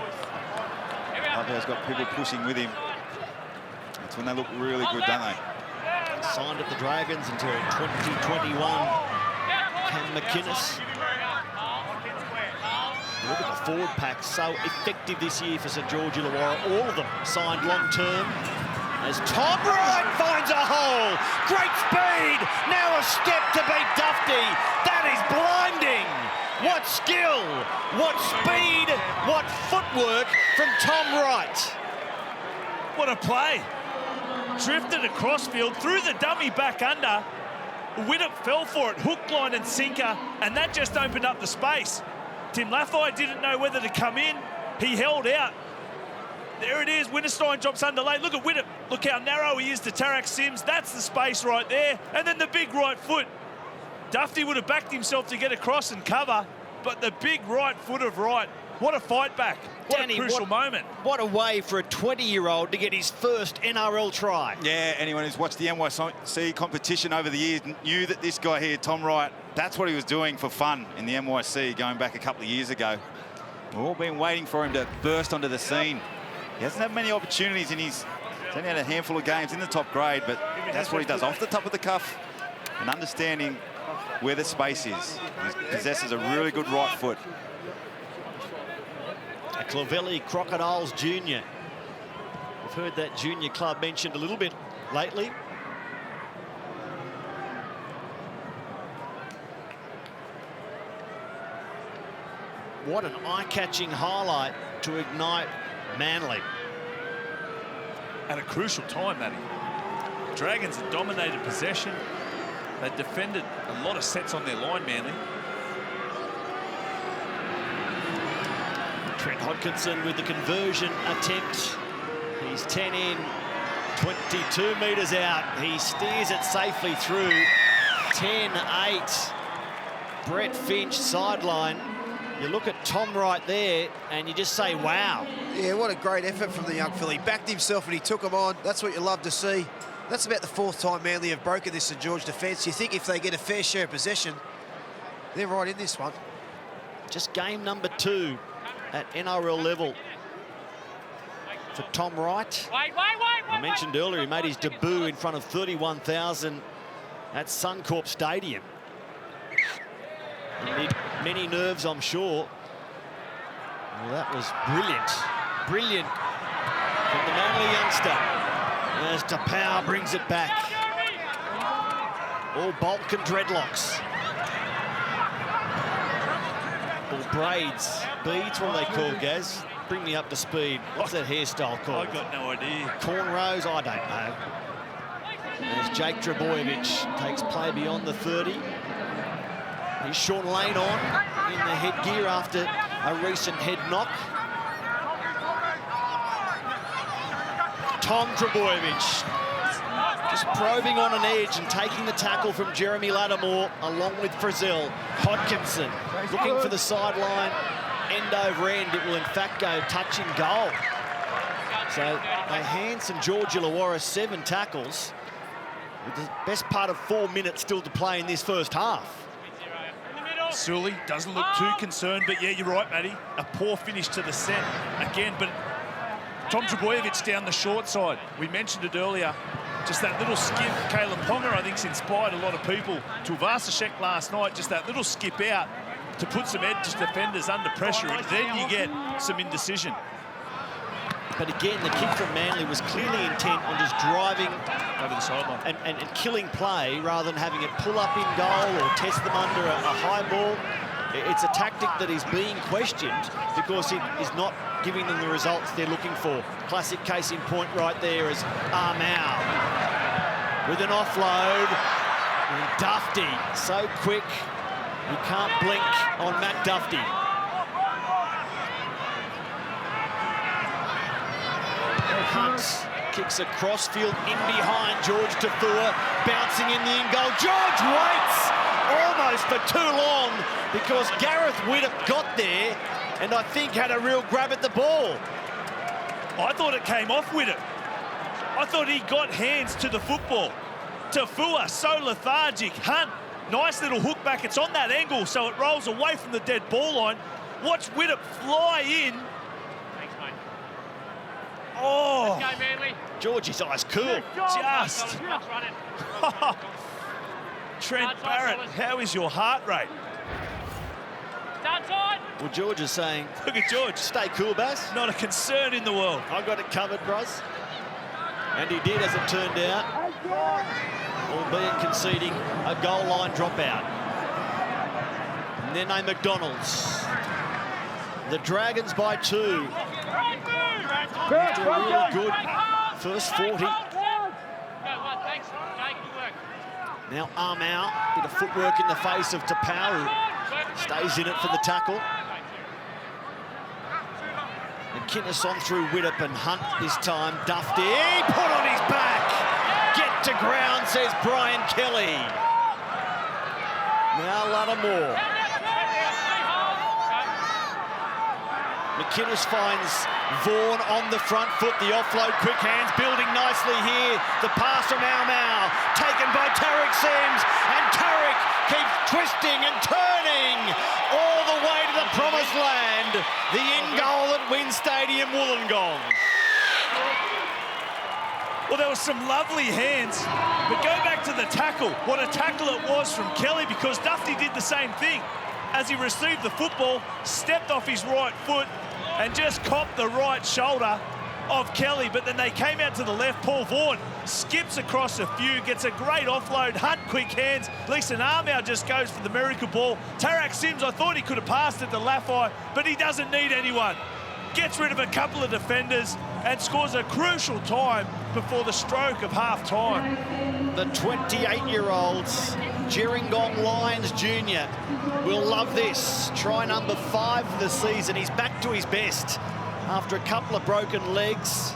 Lovehouse got people pushing with him. That's when they look really good, don't they? Signed at the Dragons until 2021. Cam McInnes. Look at the forward pack, so effective this year for St George Illawarra. All of them signed long-term. As Tom Wright finds a hole. Great speed. Now a step to beat Dufty. That is blinding. What skill, what speed, what footwork from Tom Wright. What a play. Drifted across field, threw the dummy back under. Widdop fell for it, hook, line and sinker, and that just opened up the space. Tim Laffey didn't know whether to come in. He held out. There it is, Winterstein drops under late. Look at Widdop, look how narrow he is to Tarek Sims. That's the space right there. And then the big right foot. Dufty would have backed himself to get across and cover, but the big right foot of Wright. What a fight back. What Danny, a crucial moment. What a way for a 20-year-old to get his first NRL try. Yeah, anyone who's watched the NYC competition over the years knew that this guy here, Tom Wright, that's what he was doing for fun in the NYC going back a couple of years ago. We've all been waiting for him to burst onto the scene. He hasn't had many opportunities in his... He's only had a handful of games in the top grade, but that's what he does, off the top of the cuff and understanding where the space is. He possesses a really good right foot. Clavelli Crocodiles Junior. We've heard that junior club mentioned a little bit lately. What an eye-catching highlight to ignite Manly. At a crucial time, Matty. Dragons have dominated possession. They defended a lot of sets on their line, Manly. Hodkinson with the conversion attempt. He's 10 in, 22 metres out. He steers it safely through. 10-8. Brett Finch sideline. You look at Tom right there and you just say, wow. Yeah, what a great effort from the young filly. Backed himself and he took him on. That's what you love to see. That's about the 4th time Manly have broken this St George defence. You think if they get a fair share of possession, they're right in this one. Just game number 2 at NRL level for Tom Wright. I mentioned earlier he made his debut in front of 31,000 at Suncorp Stadium. Amid many nerves, I'm sure. Well, that was brilliant. Brilliant from the Manly youngster. As Tapau brings it back. All bulk and dreadlocks. Or braids. Beads, what are they called, Gaz? Bring me up to speed. What's that hairstyle called? I got no idea. Cornrows? I don't know. As Jake Trbojevic takes play beyond the 30. He's Sean Lane on in the headgear after a recent head knock. Tom Trbojevic just probing on an edge and taking the tackle from Jeremy Lattimore along with Frizzell. Hodkinson looking for the sideline, end over end. It will in fact go touch and goal. So they hand St George Illawarra 7 tackles with the best part of 4 minutes still to play in this first half. Sully doesn't look too concerned, but yeah, you're right, Matty. A poor finish to the set again, but Tom Trbojevic down the short side. We mentioned it earlier. Just that little skip. Caleb Ponga, I think, has inspired a lot of people. To Vasashek last night, just that little skip out to put some edge defenders under pressure, and then you get some indecision. But again, the kick from Manly was clearly intent on just driving over the sideline and killing play rather than having it pull up in goal or test them under a high ball. It's a tactic that is being questioned because it is not giving them the results they're looking for. Classic case in point right there is Armau with an offload. And Dufty, so quick, you can't blink on Matt Dufty. Hunt kicks a crossfield in behind George Tafua, bouncing in the in-goal. George waits almost for too long because Gareth Widdop got there and I think had a real grab at the ball. I thought it came off Widdop. I thought he got hands to the football. Tafua, so lethargic. Hunt, nice little hook back. It's on that angle, so it rolls away from the dead ball line. Watch Widdop fly in. Oh, Let's go, Manly. Georgie's eyes cool. Just. Trent Barrett, how is your heart rate? Start side. Well, George is saying, Look at George. stay cool, Baz. Not a concern in the world. I got it covered, bros. And he did, as it turned out, albeit conceding a goal line dropout. And then a McDonald's. The Dragons by 2. After a really good first 40. Now Armau, bit of footwork in the face of Tapau, who stays in it for the tackle. McInnes on through Widdop and Hunt this time. Dufty, put on his back. Get to ground, says Brian Kelly. Now Lattimore. McInnes finds Vaughan on the front foot. The offload, quick hands, building nicely here. The pass from Armau, taken by Tarek Sims. And Tarek keeps twisting and turning all the way to the promised land. The in-goal at Wynn Stadium, Wollongong. Well, there were some lovely hands, but go back to the tackle. What a tackle it was from Kelly, because Dufty did the same thing. As he received the football, stepped off his right foot and just copped the right shoulder of Kelly. But then they came out to the left. Paul Vaughan skips across a few, gets a great offload. Hunt, quick hands. Leeson Armau just goes for the miracle ball. Tarak Sims, I thought he could have passed it to Laffey, but he doesn't need anyone. Gets rid of a couple of defenders and scores a crucial time before the stroke of half-time. The 28-year-olds Gerringong Lions Jr. will love this. Try number 5 of the season. He's back to his best after a couple of broken legs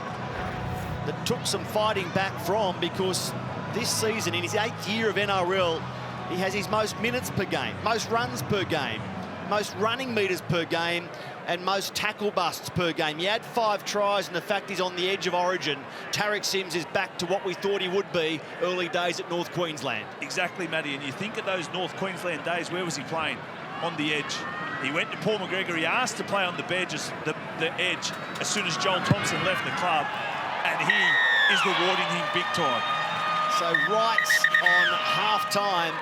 that took some fighting back from, because this season, in his 8th year of NRL, he has his most minutes per game, most runs per game, most running metres per game, and most tackle busts per game. He had 5 tries, and the fact he's on the edge of origin, Tariq Sims is back to what we thought he would be early days at North Queensland. Exactly, Matty, and you think of those North Queensland days, where was he playing? On the edge. He went to Paul McGregor, he asked to play on the edge as soon as Joel Thompson left the club, and he is rewarding him big time. So right on half-time,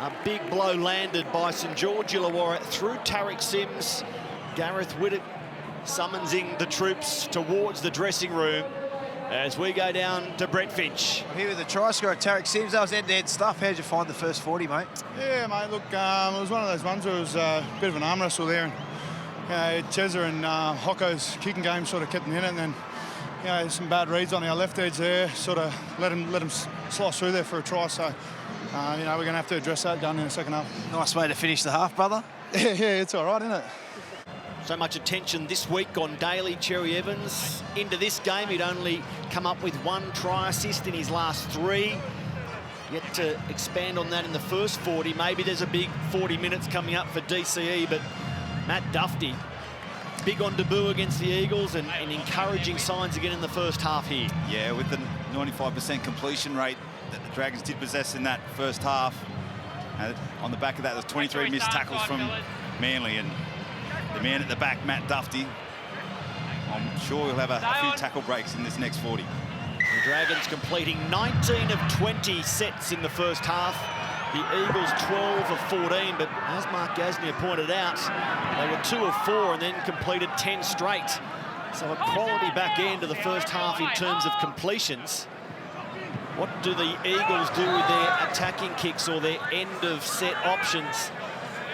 a big blow landed by St George Illawarra through Tariq Sims. Gareth Widdett summonsing the troops towards the dressing room as we go down to Brett Finch. Here with the try scorer, Tariq Sims. That was end-to-end stuff. How'd you find the first 40, mate? Yeah, mate, look, it was one of those ones where it was a bit of an arm wrestle there. And, Chezza and Hocko's kicking game sort of kept them in it, and then some bad reads on our left edge there, sort of let him slice through there for a try. So, we're going to have to address that down in the second half. Nice way to finish the half, brother. Yeah, it's all right, isn't it? So much attention this week on Daly Cherry Evans. Into this game, he'd only come up with 1 try assist in his last 3. Yet to expand on that in the first 40. Maybe there's a big 40 minutes coming up for DCE, but Matt Duffy, big on debut against the Eagles, and encouraging signs again in the first half here. Yeah, with the 95% completion rate that the Dragons did possess in that first half. On the back of that, there's 23 missed tackles from Manly, and the man at the back, Matt Duffy, I'm sure he'll have a few tackle breaks in this next 40. The Dragons completing 19 of 20 sets in the first half. The Eagles 12 of 14, but as Mark Gasnier pointed out, they were 2 of 4 and then completed 10 straight. So a quality back end of the first half in terms of completions. What do the Eagles do with their attacking kicks or their end of set options?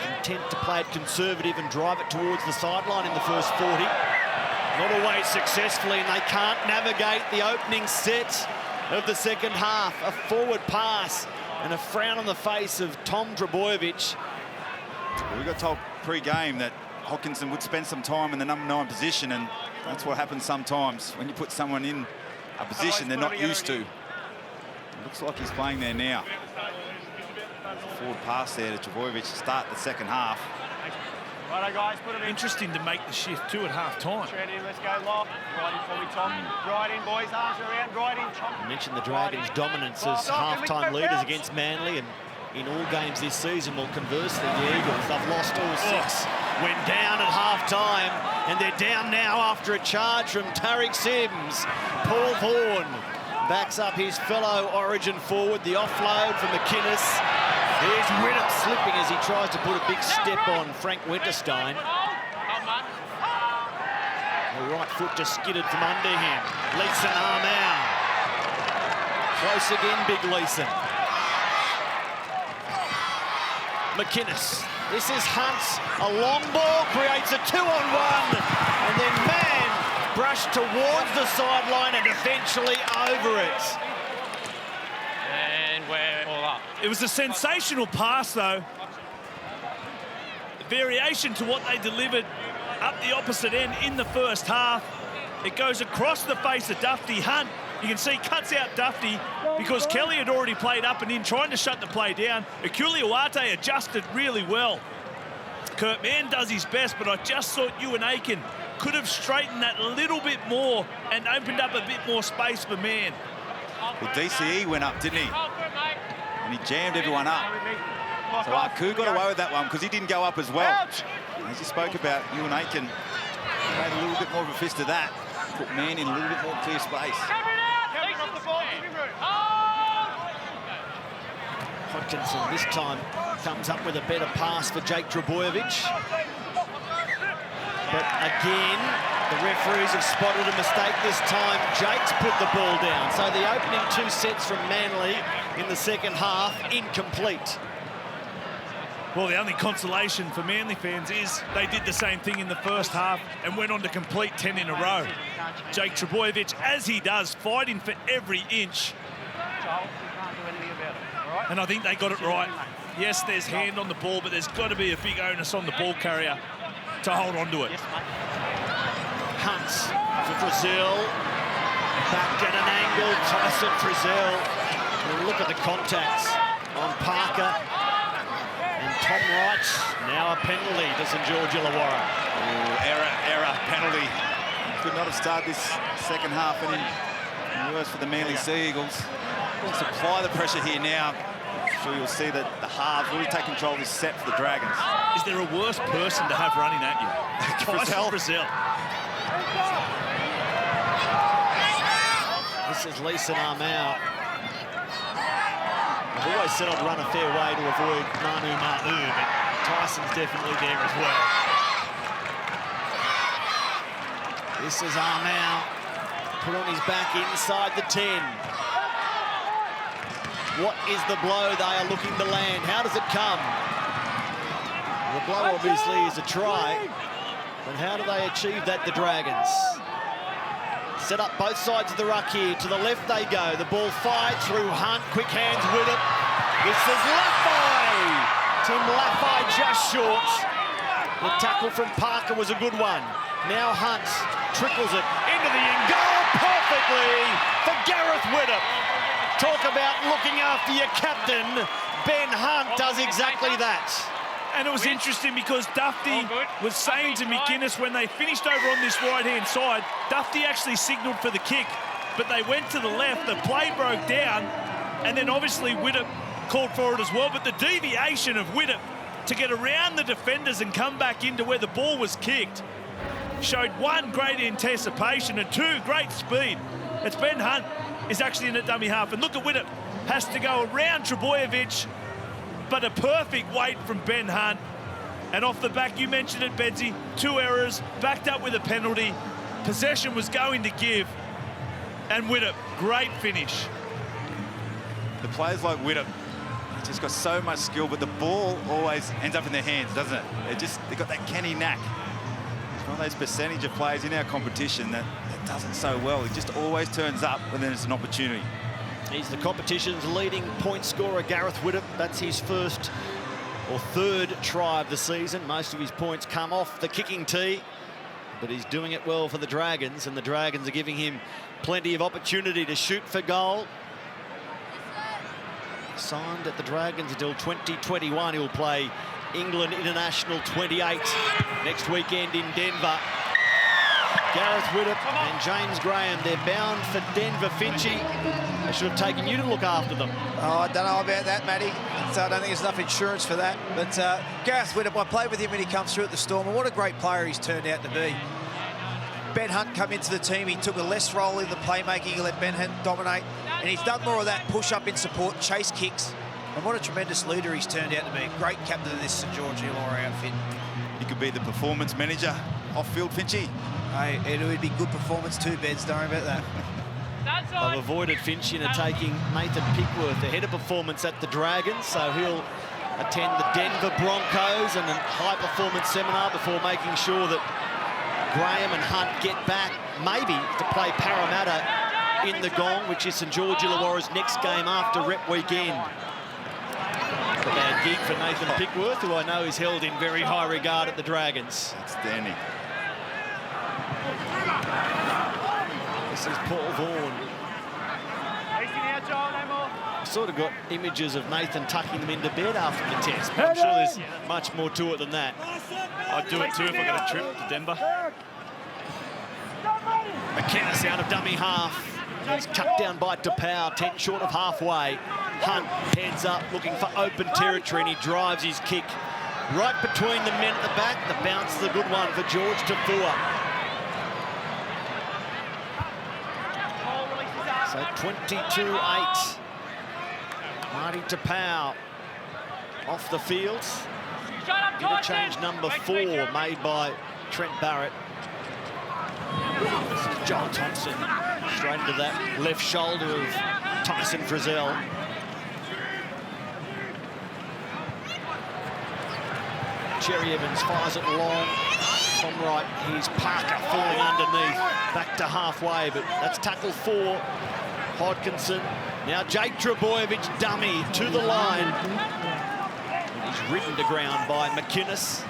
Content to play it conservative and drive it towards the sideline in the first 40. Not always successfully, and they can't navigate the opening set of the second half. A forward pass and a frown on the face of Tom Trbojevic. We got told pre-game that Hodkinson would spend some time in the number 9 position, and that's what happens sometimes when you put someone in a position they're not used to. It looks like he's playing there now. Forward pass there to Trbojevic to start the second half. Righto, guys, put him in. Interesting to make the shift too at half-time. Straight in, let's go, lock. Right in for me, Tom. Right in, boys, arms around, right in, Tom. I mentioned the Dragons' dominance as half-time leaders against Manly, and in all games this season. Well, conversely, the Eagles, they've lost all 6. Went down at half-time, and they're down now after a charge from Tariq Sims. Paul Vaughan backs up his fellow Origin forward, the offload for McInnes. There's Widdett slipping as he tries to put a big step on Frank Winterstein. The right foot just skidded from under him. Leeson arm out. Close again, big Leeson. McInnes. This is Hunt. A long ball creates a 2-on-1. And then Mann brushed towards the sideline and eventually over it. And we're all up. It was a sensational pass, though. Variation to what they delivered up the opposite end in the first half. It goes across the face of Duffy. Hunt, you can see, cuts out Duffy because Kelly had already played up and in, trying to shut the play down. Illawarra adjusted really well. Kurt Mann does his best, but I just thought Ewan Aiken could have straightened that a little bit more and opened up a bit more space for Mann. Well, DCE went up, didn't he? And he jammed everyone up. So Aku got away with that one because he didn't go up as well. As you spoke about, Ewan Aiken made a little bit more of a fist of that. Put Mann in a little bit more clear space. Hodkinson this time comes up with a better pass for Jake Trbojevic. But again, the referees have spotted a mistake this time. Jake's put the ball down. So the opening 2 sets from Manly in the second half, incomplete. Well, the only consolation for Manly fans is they did the same thing in the first half and went on to complete 10 in a row. Jake Trbojevic, as he does, fighting for every inch. Joel, we can't do anything about it. All And I think they got it right. Yes, there's hand on the ball, but there's got to be a big onus on the ball carrier to hold on to it. Hunt for Brazil. Back at an angle, Tyson Frizzell. Look at the contacts on Parker and Tom Wright. Now a penalty to St George Illawarra. Error, penalty. Could not have started this second half any worse for the Manly Sea Eagles. Let's apply the pressure here now. I'm sure you'll see that the halves really take control of this set for the Dragons. Is there a worse person to have running at you? Tyson Frizzell. This is Leeson Armau. I've always said I'd run a fair way to avoid Manu Ma'u, but Tyson's definitely there as well. This is Armau, put on his back inside the 10. What is the blow they are looking to land? How does it come? The blow obviously is a try, but how do they achieve that, the Dragons? Set up both sides of the ruck here. To the left they go. The ball fired through Hunt. Quick hands with it. This is Laffey. Tim Laffey just short. The tackle from Parker was a good one. Now Hunt trickles it into the end goal perfectly for Gareth Widdop. Talk about looking after your captain. Ben Hunt does exactly that. And it was interesting because Dufty was saying to McGuinness when they finished over on this right-hand side, Dufty actually signalled for the kick, but they went to the left, the play broke down, and then obviously Widdop called for it as well, but the deviation of Widdop to get around the defenders and come back into where the ball was kicked showed one, great anticipation, and two, great speed. It's Ben Hunt is actually in at dummy half, and look at Widdop, has to go around Trebojevic, but a perfect weight from Ben Hunt. And off the back, you mentioned it, Bedsy, 2 errors, backed up with a penalty. Possession was going to give. And Widdop, great finish. The players like Widdop, just got so much skill, but the ball always ends up in their hands, doesn't it? They've got that canny knack. It's one of those percentage of players in our competition that does it so well. He just always turns up when there's an opportunity. He's the competition's leading point scorer, Gareth Widdop. That's his first or third try of the season. Most of his points come off the kicking tee, but he's doing it well for the Dragons, and the Dragons are giving him plenty of opportunity to shoot for goal. Signed at the Dragons until 2021. He'll play England International 28 next weekend in Denver. Gareth Widdop and James Graham, they're bound for Denver, Finchy. They should have taken you to look after them. Oh, I don't know about that, Matty. I don't think there's enough insurance for that. But Gareth Widdop, I played with him when he comes through at the Storm, and what a great player he's turned out to be. Ben Hunt come into the team, he took a less role in the playmaking, he let Ben Hunt dominate, and he's done more of that push-up in support, chase kicks, and what a tremendous leader he's turned out to be. Great captain of this St George Illawarra outfit. He could be the performance manager off-field, Finchy. Hey, it would be good performance too, Beds, don't worry about that. They've avoided Finch in taking Nathan Pickworth ahead of performance at the Dragons, so he'll attend the Denver Broncos and a high-performance seminar before making sure that Graham and Hunt get back, maybe, to play Parramatta in the Gong, which is St George Illawarra's next game after Rep Weekend. A bad gig for Nathan Pickworth, who I know is held in very high regard at the Dragons. Outstanding. This is Paul Vaughan. Sort of got images of Nathan tucking them into bed after the test, but I'm sure there's much more to it than that. I'd do it too if I got a trip to Denver. McKenna out of dummy half. He's cut down by Tapau, 10 short of halfway. Hunt heads up, looking for open territory, and he drives his kick right between the men at the back. The bounce is a good one for George Tafua. So 22-8. Marty Tapau off the field. Interchange number 4 made by Trent Barrett. This is Joel Thompson straight into that left shoulder of Tyson Frizzell. Jerry Evans fires it long. Tom Wright, here's Parker falling underneath, back to halfway, but that's tackle 4. Hodkinson Now Jake Trebojevic, dummy, to the line. He's ridden to ground by McInnes.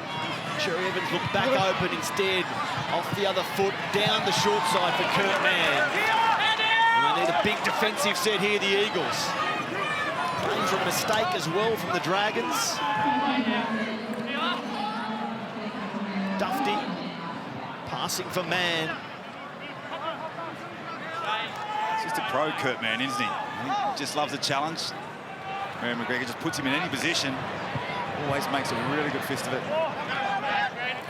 Cherry Evans looked back open instead. Off the other foot, down the short side for Kurt Mann. And they need a big defensive set here, the Eagles. Playing from a mistake as well from the Dragons. Dufty passing for Mann. He's just a pro, Kurt Mann, isn't he? He just loves a challenge. Mary McGregor just puts him in any position. Always makes a really good fist of it.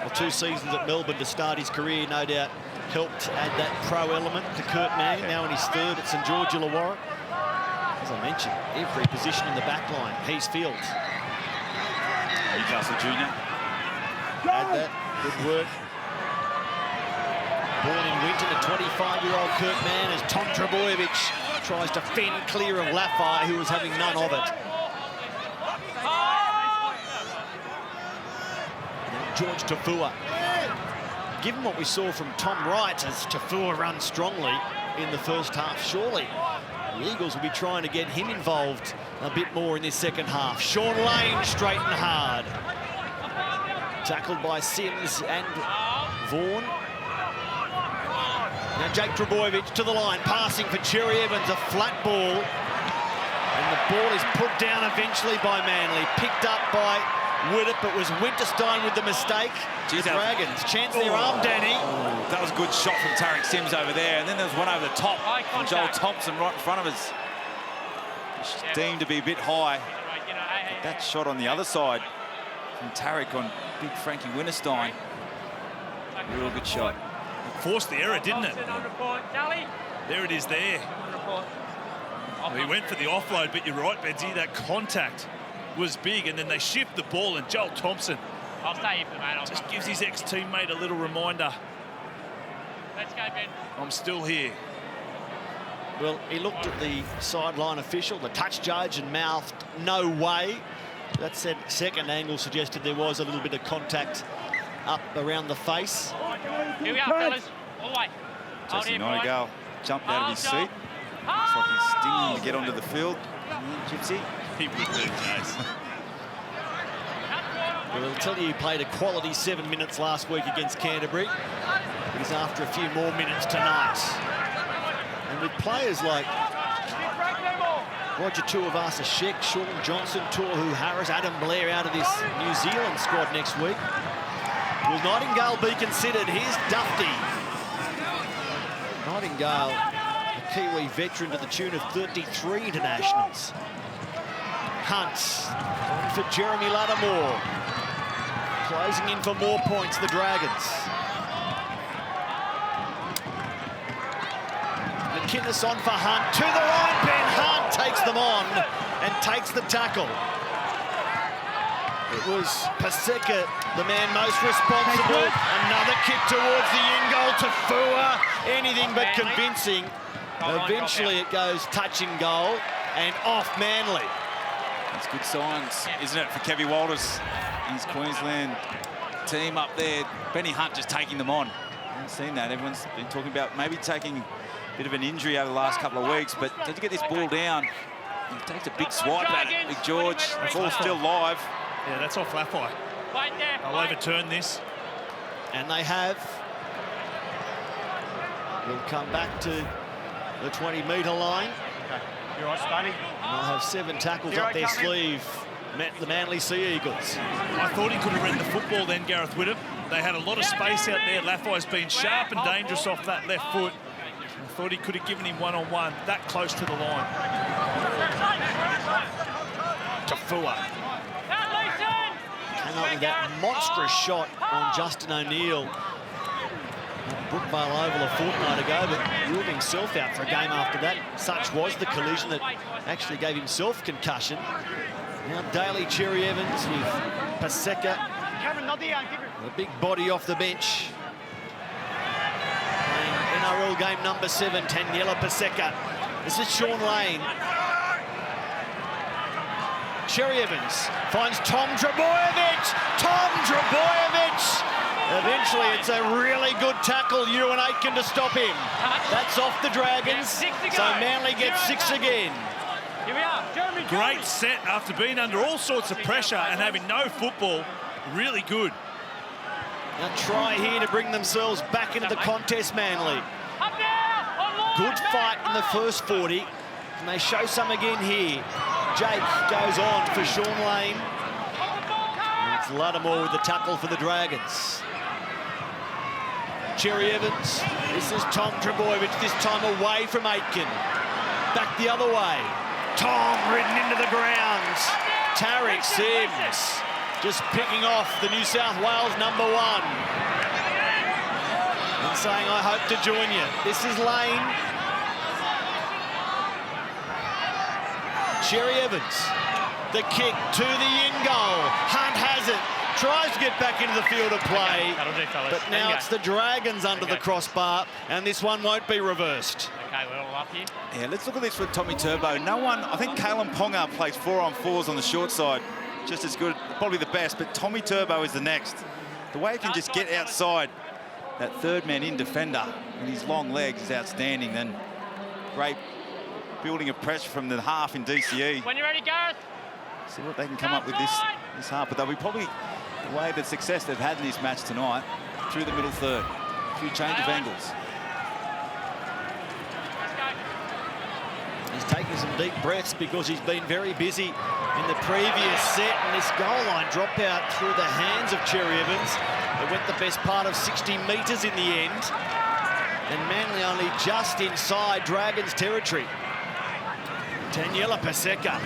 Well, 2 seasons at Melbourne to start his career, no doubt, helped add that pro element to Kurt Mann. Now in his third at St George Illawarra. As I mentioned, every position in the back line, he's fielded. Newcastle Junior. Add that, good work. Born in Winton, a 25-year-old Kurt Mann, as Tom Trebojevic tries to fend clear of Laffey, who was having none of it. George Tafua. Given what we saw from Tom Wright as Tafua runs strongly in the first half, surely the Eagles will be trying to get him involved a bit more in this second half. Sean Lane straight and hard. Tackled by Sims and Vaughan. Now Jake Trebojevic to the line, passing for Cherry Evans, a flat ball. And the ball is put down eventually by Manly, picked up by Widdop, but was Winterstein with the mistake. The Dragons chance their arm, Danny. That was a good shot from Tarek Sims over there, and then there's one over the top from Joel Thompson right in front of us. Deemed to be a bit high. But that shot on the other side from Tarek on big Frankie Winterstein. Real good shot. Forced the error, didn't it? There it is there. Well, he went for the offload, but you're right, Benzie, that contact was big, and then they shift the ball, and Joel Thompson just gives his ex-teammate a little reminder. Let's go, Ben. I'm still here. Well, he looked at the sideline official, the touch judge, and mouthed, "No way." That second angle suggested there was a little bit of contact up around the face. Here we are, fellas. All the way. Jesse Nightingale jumped out of his seat. Looks like he's stinging to get onto the field. Gypsy. He would do, Jace. Well, I'll tell you, he played a quality 7 minutes last week against Canterbury. He's after a few more minutes tonight. And with players like Roger Tuivasa-Sheck, Sean Johnson, Tohu Harris, Adam Blair out of this New Zealand squad next week, will Nightingale be considered? Here's Dufty. Nightingale, a Kiwi veteran to the tune of 33 internationals. Hunt for Jeremy Lattimore. Closing in for more points, the Dragons. McInnes on for Hunt. To the line, Ben Hunt takes them on and takes the tackle. It was Paseka, the man most responsible. Another kick towards the in goal. Tafua, anything but convincing. Eventually it goes touch and goal and off Manly. That's good signs, isn't it, for Kevy Walters, his Queensland team up there. Benny Hunt just taking them on. I haven't seen that. Everyone's been talking about maybe taking a bit of an injury over the last couple of weeks, but to get this ball down, he takes a big swipe at it. Big George, the ball's still live. Yeah, that's off Laffey. I'll overturn this. And they have. We'll come back to the 20-metre line. Okay. You all right, Stoney? And they'll have 7 tackles up their sleeve. Met the Manly Sea Eagles. I thought he could have read the football then, Gareth Widdop. They had a lot of space out there. Laffey's been sharp and dangerous off that left foot. I thought he could have given him one-on-one that close to the line. Tafua. Came up with that monstrous shot on Justin O'Neill. Brookvale Oval a fortnight ago, but ruled himself out for a game after that. Such was the collision that actually gave himself concussion. Now Daly Cherry Evans with Paseka. The big body off the bench. Playing NRL game number 7, Taniela Paseka. This is Sean Lane. Cherry Evans finds Tom Trebojevic. Tom Trebojevic! Eventually, it's a really good tackle. Ewan Aitken to stop him. That's off the Dragons. So Manly gets 6 again. Great set after being under all sorts of pressure and having no football. Really good. Now try here to bring themselves back into the contest, Manly. Good fight in the first 40, and they show some again here. Jake goes on for Sean Lane. And it's Lattimore with the tackle for the Dragons. Cherry Evans. This is Tom Trebojevic, this time away from Aitken. Back the other way. Tom ridden into the ground. Tarek Sims just picking off the New South Wales #1. And saying, I hope to join you. This is Lane. Cherry Evans. The kick to the in goal. Hunt has it. Tries to get back into the field of play. But now it's the Dragons under the crossbar, and this one won't be reversed. Okay, we're all up here. Yeah, let's look at this for Tommy Turbo. No one, I think Kalen Ponga plays 4-on-4s on the short side. Just as good, probably the best, but Tommy Turbo is the next. The way he can just get outside that third man in defender and his long legs is outstanding. Then great building of pressure from the half in DCE. When you're ready, Gareth. See what they can come up with this half, but they'll be probably the way the success they've had in this match tonight through the middle third. A few change of angles. He's taking some deep breaths because he's been very busy in the previous set, and this goal line dropout through the hands of Cherry Evans. It went the best part of 60 metres in the end, and Manly only just inside Dragons territory. Daniela Paseka.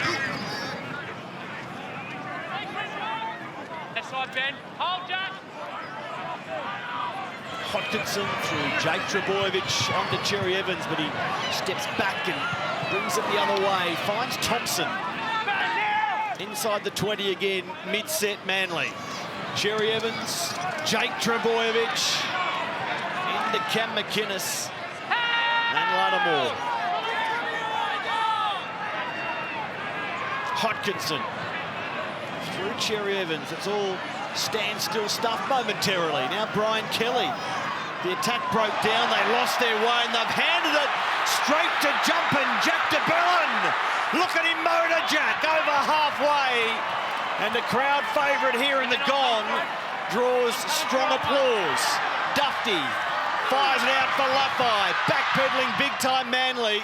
Left side, Ben. Hold, Jack. Hodkinson through Jake Trebojevic onto Cherry Evans, but he steps back and brings it the other way. Finds Thompson. Inside the 20 again, mid-set Manly. Cherry Evans, Jake Trebojevic, into Cam McInnes and Lattimore. Hodkinson through Cherry Evans. It's all standstill stuff momentarily. Now Brian Kelly. The attack broke down, they lost their way, and they've handed it straight to jumping Jack de Belin. Look at him motor Jack over halfway. And the crowd favourite here in the gong draws strong applause. Dufty fires it out for Laffey. Backpedaling big time Manly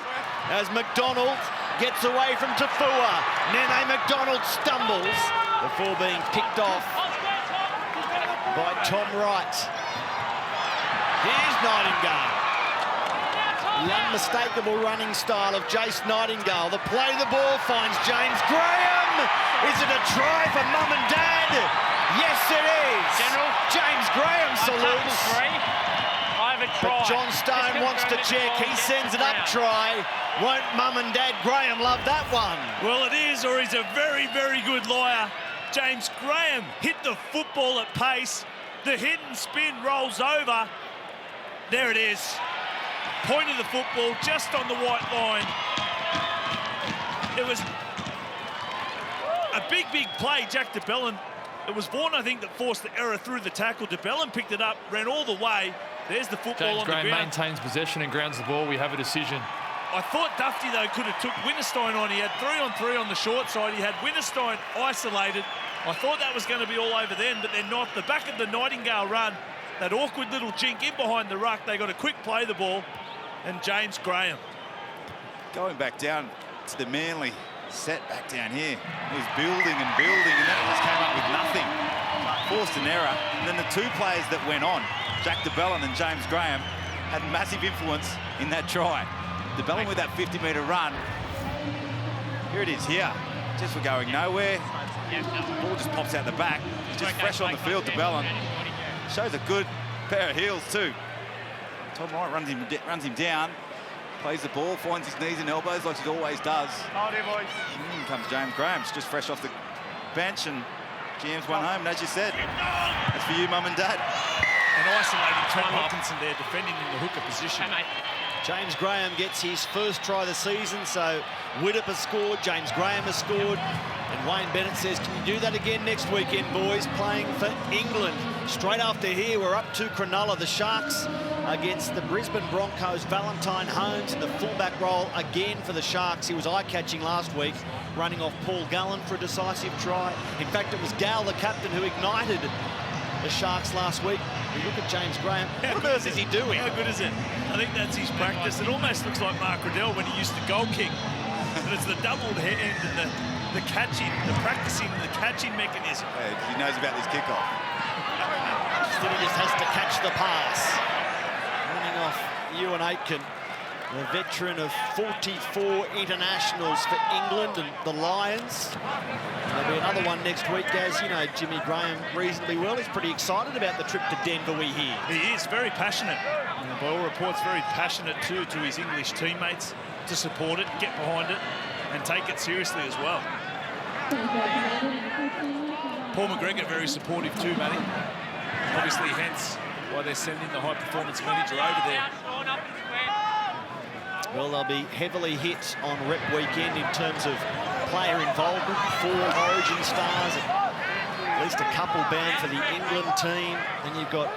as McDonald gets away from Tafua. Nene McDonald stumbles before being picked off by Tom Wright. Here's Nightingale. The unmistakable running style of Jace Nightingale. The play the ball finds James Graham. Is it a try for Mum and Dad? Yes, it is. General. James Graham salutes. I have a try. But John Stone wants to check. He sends it up try. Won't Mum and Dad Graham love that one? Well, it is, or he's a very, very good liar. James Graham hit the football at pace. The hit and spin rolls over. There it is. Point of the football just on the white line. It was a big, big play, Jack de Belin. It was Vaughan, I think, that forced the error through the tackle. De Belin picked it up, ran all the way. There's the football James on Graham the ground. maintains possession and grounds the ball. We have a decision. I thought Dufty, though, could have took Winterstein on. He had 3-on-3 on the short side. He had Winterstein isolated. I thought that was going to be all over then, but they're not. The back of the Nightingale run, that awkward little jink in behind the ruck. They got a quick play the ball, and James Graham. Going back down to the Manly set back down here. He was building and building, and then just came up with nothing. Forced an error. And then the two players that went on, Jack de Belin and James Graham, had massive influence in that try. De Belin with that 50-metre run. Here it is here. Just for going nowhere. Ball just pops out the back. Just fresh on the field, de Belin. Shows a good pair of heels too. Tom Wright runs him down, plays the ball, finds his knees and elbows like he always does. Hold it, boys. In comes James Graham, just fresh off the bench, and GM's one home. And as you said, that's for you, Mum and Dad. And isolating Trent Hodkinson there, defending in the hooker position. Hey, mate. James Graham gets his first try of the season, so Widdop has scored, James Graham has scored, and Wayne Bennett says, can you do that again next weekend, boys? Playing for England. Straight after here, we're up to Cronulla. The Sharks against the Brisbane Broncos. Valentine Holmes in the fullback role again for the Sharks. He was eye-catching last week. running off Paul Gallen for a decisive try. In fact, it was Gal, the captain, who ignited the Sharks last week. You look at James Graham. What on earth is he doing? How good is it? I think that's his practice. It almost looks like Mark Riddell when he used to goal kick. And it's the doubled hand and the catching, the practicing, the catching mechanism. Hey, he knows about this kickoff. Still, he just has to catch the pass. Running off Ewan Aitken, the veteran of 44 internationals for England and the Lions. There'll be another one next week, Gaz. You know Jimmy Graham reasonably well. He's pretty excited about the trip to Denver, we hear. He is very passionate. And by all reports, very passionate too to his English teammates to support it, get behind it, and take it seriously as well. Paul McGregor very supportive too, Matty. Obviously, hence why they're sending the high-performance manager over there. Well, they'll be heavily hit on rep weekend in terms of player involvement. 4 Origin stars, at least a couple bound for the England team. Then you've got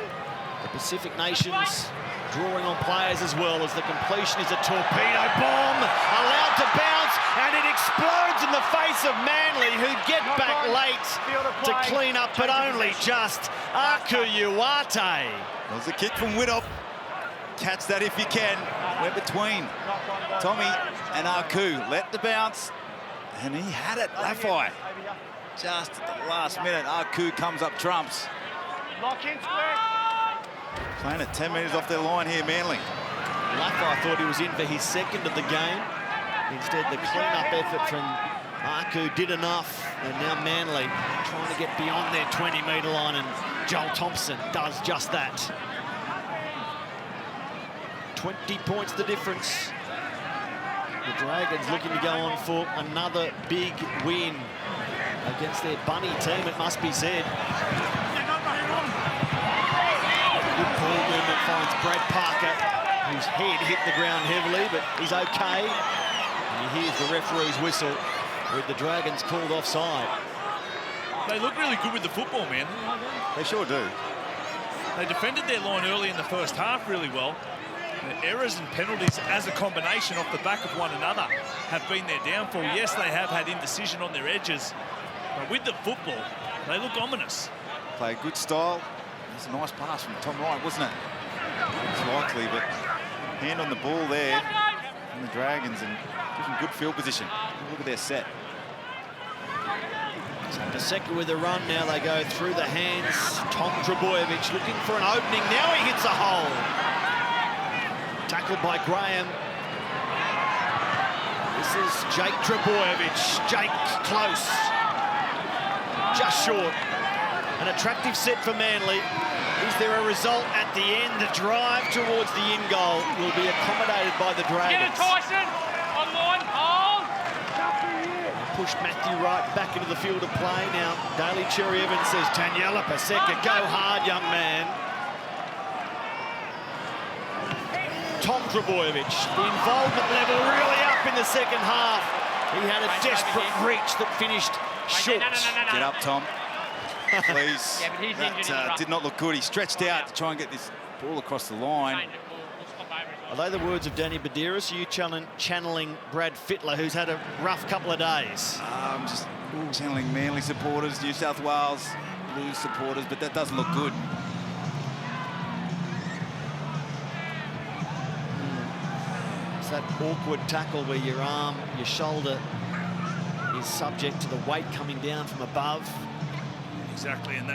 the Pacific Nations drawing on players as well, as the completion is a torpedo bomb, allowed to bounce, and it explodes in the face of Manly, who get back late to clean up, but only just. Aku Uwate. There's a kick from Widdop. Catch that if you can. We're between Tommy and Aku. Let the bounce, and he had it. Laffey. Just at the last minute, Aku comes up trumps. Lock in, square. Playing at 10 metres off their line here, Manly. Laffey thought he was in for his second of the game. Instead, the clean-up effort from Aku did enough, and now Manly trying to get beyond their 20-metre line, and Joel Thompson does just that. 20 points the difference. The Dragons looking to go on for another big win against their bunny team, it must be said. Good ball movement finds Brad Parker, whose head hit the ground heavily, but he's okay. And he hears the referee's whistle with the Dragons called offside. They look really good with the football, man. They sure do. They defended their line early in the first half really well. The errors and penalties as a combination off the back of one another have been their downfall. Yes, they have had indecision on their edges, but with the football, they look ominous. Play a good style. It's a nice pass from Tom Wright, wasn't it? It's likely, but hand on the ball there from the Dragons and gives them good field position. Look at their set. Paseka with a run, now they go through the hands. Tom Trbojevic looking for an opening, now he hits a hole. Tackled by Graham. This is Jake Trbojevic. Jake close. Just short. An attractive set for Manly. Is there a result at the end? The drive towards the in goal will be accommodated by the Dragons. Get it, Tyson! Online, hold! Pushed Matthew Wright back into the field of play. Now, Daly Cherry Evans says, Taniela Paseka, go hard, young man. Tom Trbojevic, the involvement level really up in the second half. He had a desperate reach that finished short. Get up, Tom. Please. Yeah, but he's injured in the That ruck. did not look good. He stretched out to try and get this ball across the line. Are they the words of Danny Badiris? Are you channeling Brad Fittler, who's had a rough couple of days? I'm just channeling Manly supporters, New South Wales Blues supporters, but that doesn't look good. It's that awkward tackle where your arm, your shoulder is subject to the weight coming down from above. Exactly, and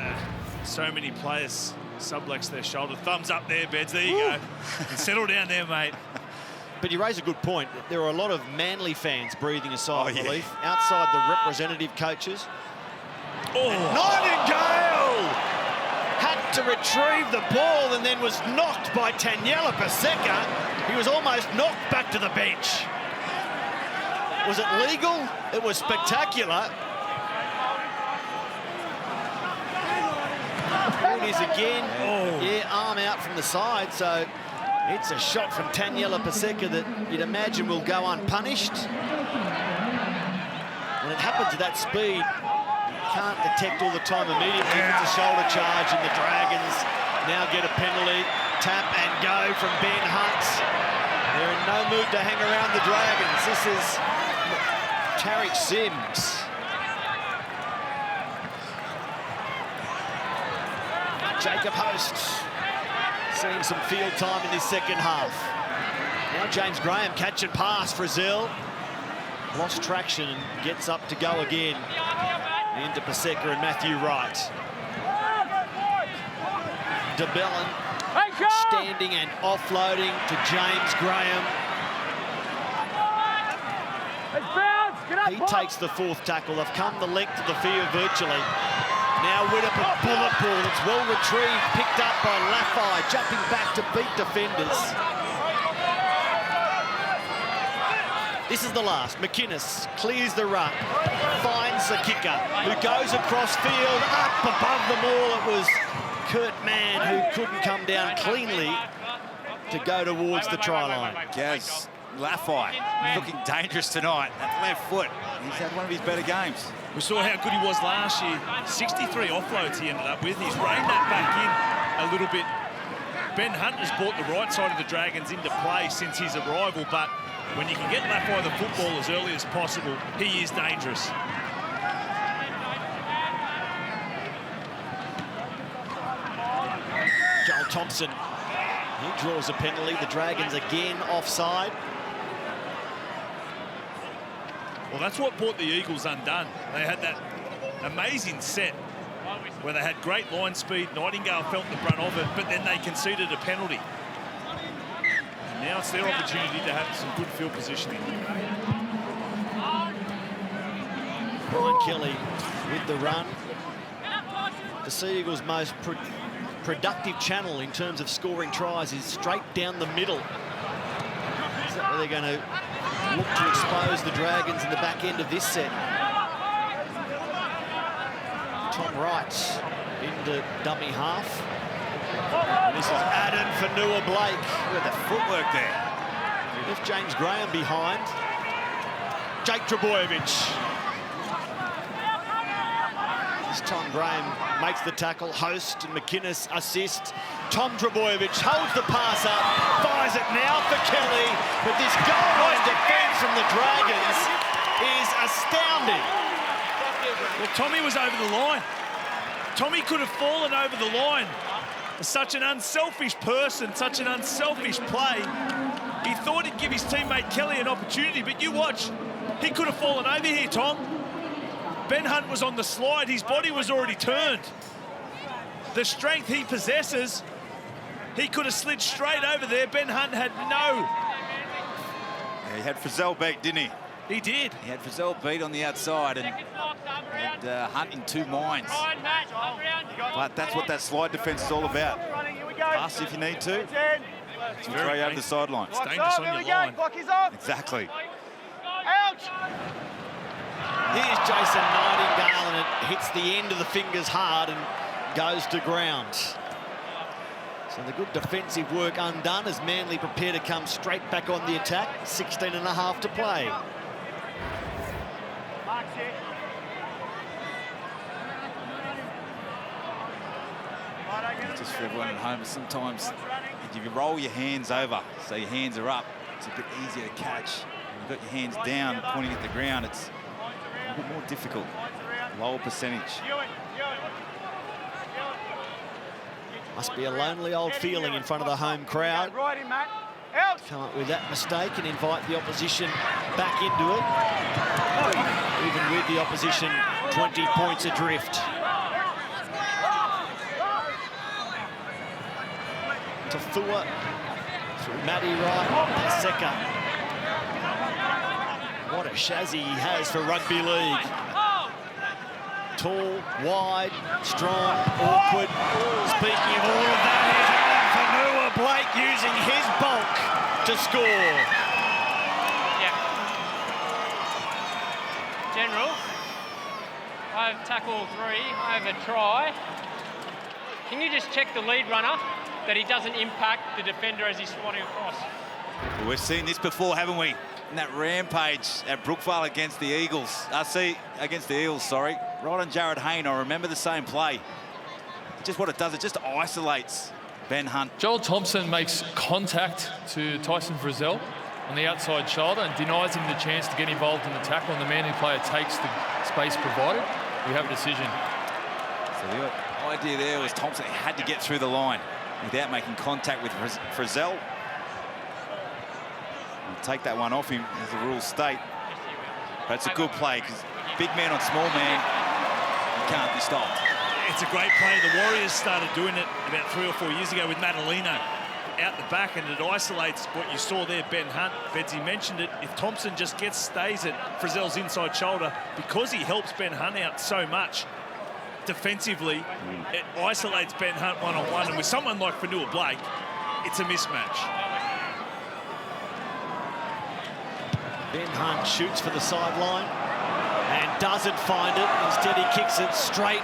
so many players subluxed their shoulder. Thumbs up there, Beds. There you go. And settle down there, mate. But you raise a good point. There are a lot of Manly fans breathing a sigh of yeah. relief outside the representative coaches. Oh, Nightingale had to retrieve the ball and then was knocked by Taniela Paseka. He was almost knocked back to the bench. Was it legal? It was spectacular. Here it is again. Oh. Yeah, arm out from the side, so it's a shot from Taniela Paseka that you'd imagine will go unpunished. When it happens at that speed, you can't detect all the time immediately. It's a shoulder charge, and the Dragons now get a penalty. Tap and go from Ben Hunt. They're in no mood to hang around the Dragons. This is Tariq Sims. Jacob Host seeing some field time in this second half. Now James Graham, catch and pass, Frizzell. Lost traction and gets up to go again. Into Paseka and Matthew Wright. DeBellin standing and offloading to James Graham. He takes the fourth tackle. They've come the length of the field virtually. Now Widdop, a bullet ball. It's well retrieved, picked up by Laffey, jumping back to beat defenders. This is the last. McInnes clears the run, finds the kicker, who goes across field, up above them all. It was Kurt Mann who couldn't come down cleanly to go towards the try line. Gaz Laffey looking dangerous tonight. That left foot. He's had one of his better games. We saw how good he was last year. 63 offloads he ended up with. He's reined that back in a little bit. Ben Hunt has brought the right side of the Dragons into play since his arrival, but when you can get Laffey the football as early as possible, he is dangerous. Joel Thompson, he draws a penalty. The Dragons again offside. Well, that's what brought the Eagles undone. They had that amazing set where they had great line speed. Nightingale felt the brunt of it, but then they conceded a penalty. And now it's their opportunity to have some good field positioning. Brian Kelly with the run. The Sea Eagles' most productive channel in terms of scoring tries is straight down the middle. Is that where they're going to look to expose the Dragons in the back end of this set? Tom Wright into dummy half. And this is Adam Fanua-Blake. Look at the footwork there. If James Graham behind. Jake Trbojevic. This time Graham makes the tackle. Host and McInnes assist. Tom Trbojevic holds the pass up, fires it now for Kelly, but this goal line defence from the Dragons is astounding. Well, Tommy was over the line. Tommy could have fallen over the line. Such an unselfish person, such an unselfish play. He thought he'd give his teammate Kelly an opportunity, but you watch, he could have fallen over here, Tom. Ben Hunt was on the slide, his body was already turned. The strength he possesses, he could have slid straight over there. Ben Hunt had no... Yeah, he had Frizzell beat, didn't he? He did. He had Frizzell beat on the outside and had Hunt in two minds. But that's what that slide defence is all about. Pass if you need to. It's throw you over the sideline. It's dangerous on your line. Exactly. Here's Jason Nightingale, and it hits the end of the fingers hard and goes to ground. So the good defensive work undone as Manly prepare to come straight back on the attack. 16 and a half to play. Just for everyone at home, sometimes if you roll your hands over, so your hands are up, it's a bit easier to catch. If you've got your hands down, pointing at the ground, it's a bit more difficult. Lower percentage. Must be a lonely old feeling in front of the home crowd. Come up with that mistake and invite the opposition back into it. Even with the opposition 20 points adrift. Tafua through Matty Wright, Paseka. What a chassis he has for rugby league. Tall, wide, strong, awkward. Speaking of all of that, here's Adam Fanua-Blake using his bulk to score. Yeah. General, I've tackled 3, I have a try. Can you just check the lead runner that he doesn't impact the defender as he's swatting across? Well, we've seen this before, haven't we? In that rampage at Brookvale against the Eagles. Against the Eels, sorry. Right on Jared Hayne, I remember the same play. Just what it does, it just isolates Ben Hunt. Joel Thompson makes contact to Tyson Frizzell. on the outside shoulder and denies him the chance to get involved in the tackle, and the Manly player takes the space provided. We have a decision. So the idea there was Thompson had to get through the line without making contact with Frizzell. We'll take that one off him, as the rules state. But it's a good play, because big man on small man, you can't be stopped. It's a great play. The Warriors started doing it about 3 or 4 years ago with Madalino out the back, and it isolates what you saw there, Ben Hunt. Bedsy mentioned it. If Thompson just stays at Frizzell's inside shoulder, because he helps Ben Hunt out so much defensively, it isolates Ben Hunt one-on-one, and with someone like Fanua Blake, it's a mismatch. Ben Hunt shoots for the sideline and doesn't find it. Instead, he kicks it straight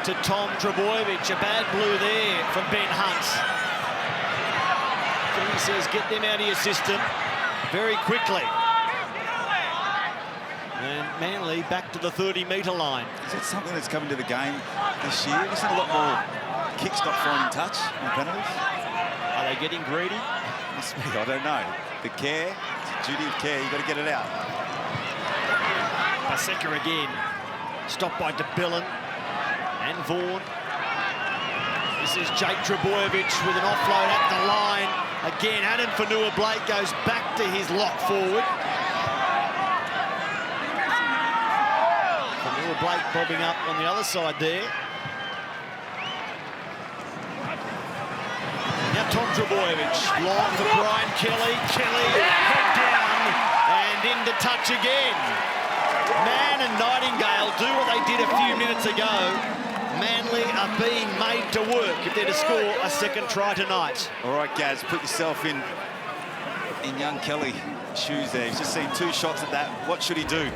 to Tom Trbojevic. A bad blue there from Ben Hunt. He says, get them out of your system very quickly. And Manly back to the 30-metre line. Is that something that's coming to the game this year? We've seen a lot more kicks not finding touch on penalties. Are they getting greedy? Must be, I don't know. The care, it's a duty of care, you've got to get it out. Paseka again. Stopped by DeBillin and Vaughan. This is Jake Trbojevic with an offload at the line. Again, Adam Fanua Blake goes back to his lock forward. Fanua Blake bobbing up on the other side there. Now Tom Trbojevic, long for Brian Kelly. Kelly head down and into touch again. Mann and Nightingale do what they did a few minutes ago. Manly are being made to work if they're to score a second try tonight. All right, Gaz, put yourself in young Kelly's shoes there. He's just seen 2 shots at that. What should he do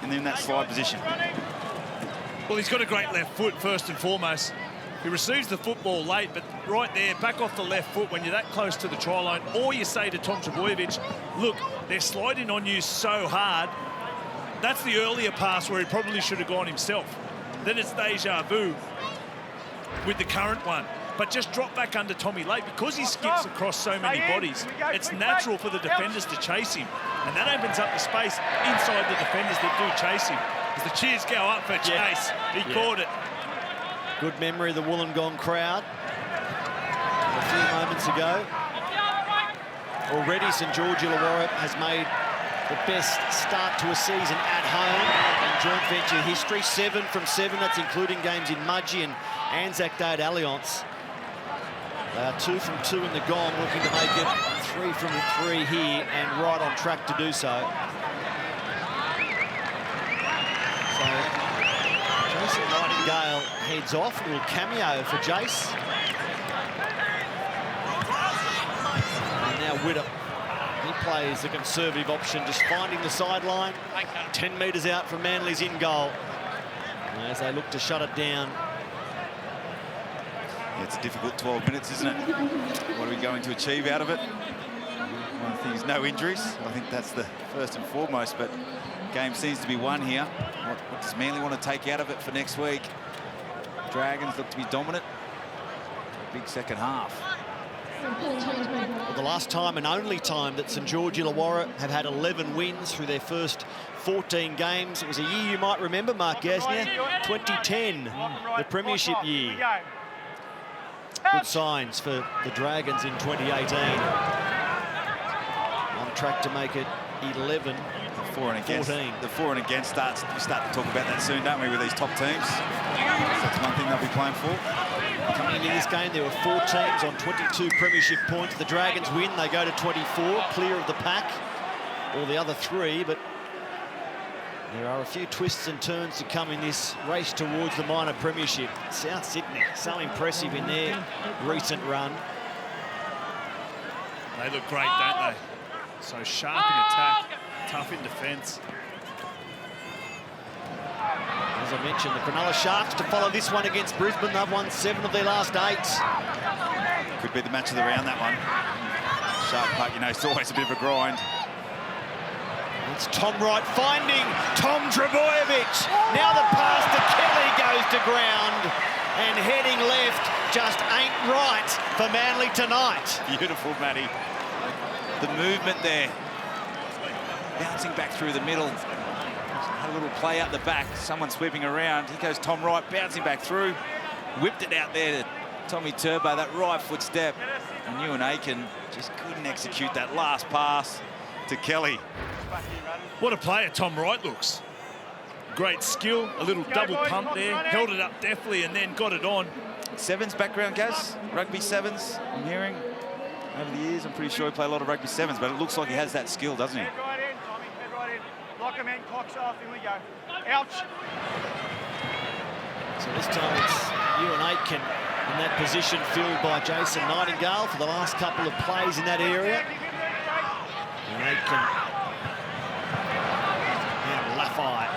in that slide position? Well, he's got a great left foot, first and foremost. He receives the football late, but right there, back off the left foot when you're that close to the try line, or you say to Tom Trbojevic, look, they're sliding on you so hard. That's the earlier pass where he probably should have gone himself. Then it's deja vu with the current one. But just drop back under Tommy Lake, because he skips across so many bodies. It's natural for the defenders to chase him, and that opens up the space inside the defenders that do chase him. As the cheers go up for Chase, he caught it. Good memory of the Wollongong crowd a few moments ago. Already St George Illawarra has made the best start to a season at home in joint venture history. 7 from 7, that's including games in Mudgee and Anzac Day at Allianz. They are 2 from 2 in the Gong, looking to make it 3 from 3 here, and right on track to do so. So Jason Nightingale heads off, a little cameo for Jace. And now Widdop. He plays the conservative option, just finding the sideline. 10 metres out from Manly's in goal. As they look to shut it down. Yeah, it's a difficult 12 minutes, isn't it? What are we going to achieve out of it? One thing is no injuries. I think that's the first and foremost, but game seems to be won here. What does Manly want to take out of it for next week? Dragons look to be dominant. A big second half. Well, the last time and only time that St George Illawarra have had 11 wins through their first 14 games. It was a year you might remember, Mark Gasnier, 2010, the Premiership year. Good signs for the Dragons in 2018. On track to make it 11. The for and against, 14. the for and against we start to talk about that soon, don't we, with these top teams? That's one thing they'll be playing for. Coming into this game, there were 4 teams on 22 premiership points. The Dragons win, they go to 24, clear of the pack, or the other 3, but there are a few twists and turns to come in this race towards the minor premiership. South Sydney, so impressive in their recent run. They look great, don't they? So sharp in attack, tough in defence. As I mentioned, the Cronulla Sharks to follow this one against Brisbane. They've won 7 of their last 8. Could be the match of the round, that one. Shark Park, you know, it's always a bit of a grind. It's Tom Wright finding Tom Trbojevic. Now the pass to Kelly goes to ground, and heading left just ain't right for Manly tonight. Beautiful, Matty. The movement there. bouncing back through the middle. Had a little play out the back, someone sweeping around. Here goes Tom Wright, bouncing back through. Whipped it out there to Tommy Turbo, that right foot step. And Ewan Aiken just couldn't execute that last pass to Kelly. What a player Tom Wright looks. Great skill, a little double pump there, held it up deftly and then got it on. Sevens background, Gaz? Rugby sevens, I'm hearing. Over the years, I'm pretty sure he played a lot of rugby sevens, but it looks like he has that skill, doesn't he? Head right in, Tommy, head right in. Lock him in, clocks off, in we go. Ouch. So this time it's Ewan Aitken in that position filled by Jason Nightingale for the last couple of plays in that area. And Aitken and Lafayette.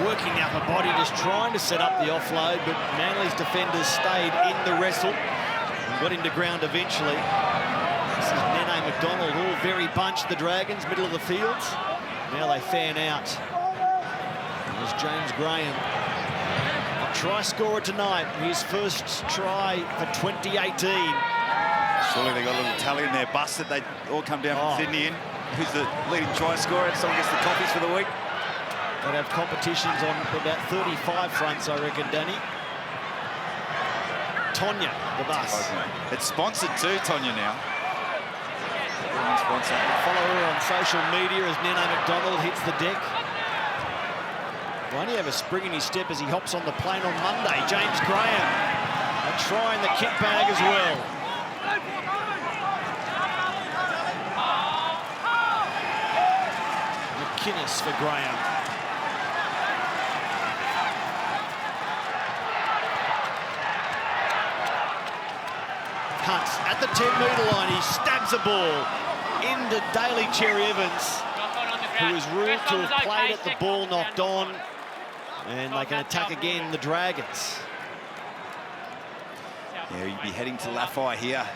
Working out the body, just trying to set up the offload, but Manly's defenders stayed in the wrestle and got into ground eventually. This is Nene McDonald, all very bunched, the Dragons, middle of the field. Now they fan out. There's James Graham, a try scorer tonight, his first try for 2018. Surely they got a little tally in their bus that they all come down from Sydney in. Who's the leading try scorer? Someone gets the coffees for the week. They'd have competitions on about 35 fronts, I reckon, Danny. Tonya, the bus. It's sponsored too, Tonya, now. Sponsored. Follow her on social media as Nene McDonald hits the deck. Will only have a spring in his step as he hops on the plane on Monday. James Graham, a try in the kit bag as well. McInnes for Graham. Hunt at the 10-metre line, he stabs the ball into Daly Cherry Evans, who is ruled to have played it, the ball knocked on, and they can attack again, the Dragons. Yeah, you'd be heading to Lafayette here.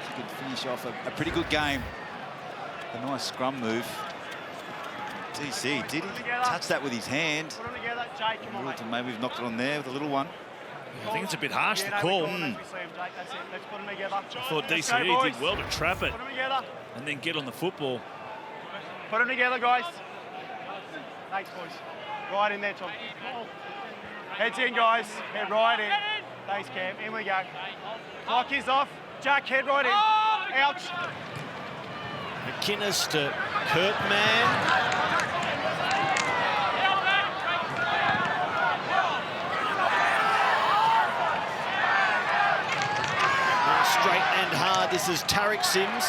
He could finish off a pretty good game. A nice scrum move. DC, did he touch that with his hand? Put them together, Jake, come on, mate. Maybe we've knocked it on there with a little one. I think it's a bit harsh, the call. Let's put them together. I thought DCE did well to trap it Put them together. and then get on the football. Put them together, guys. Thanks, boys. Right in there, Tom. Heads in, guys. Head right in. Thanks, Cam. In we go. Clock is off. Jack, head right in. Ouch. McInnes to Kurtman. Straight and hard. This is Tariq Sims.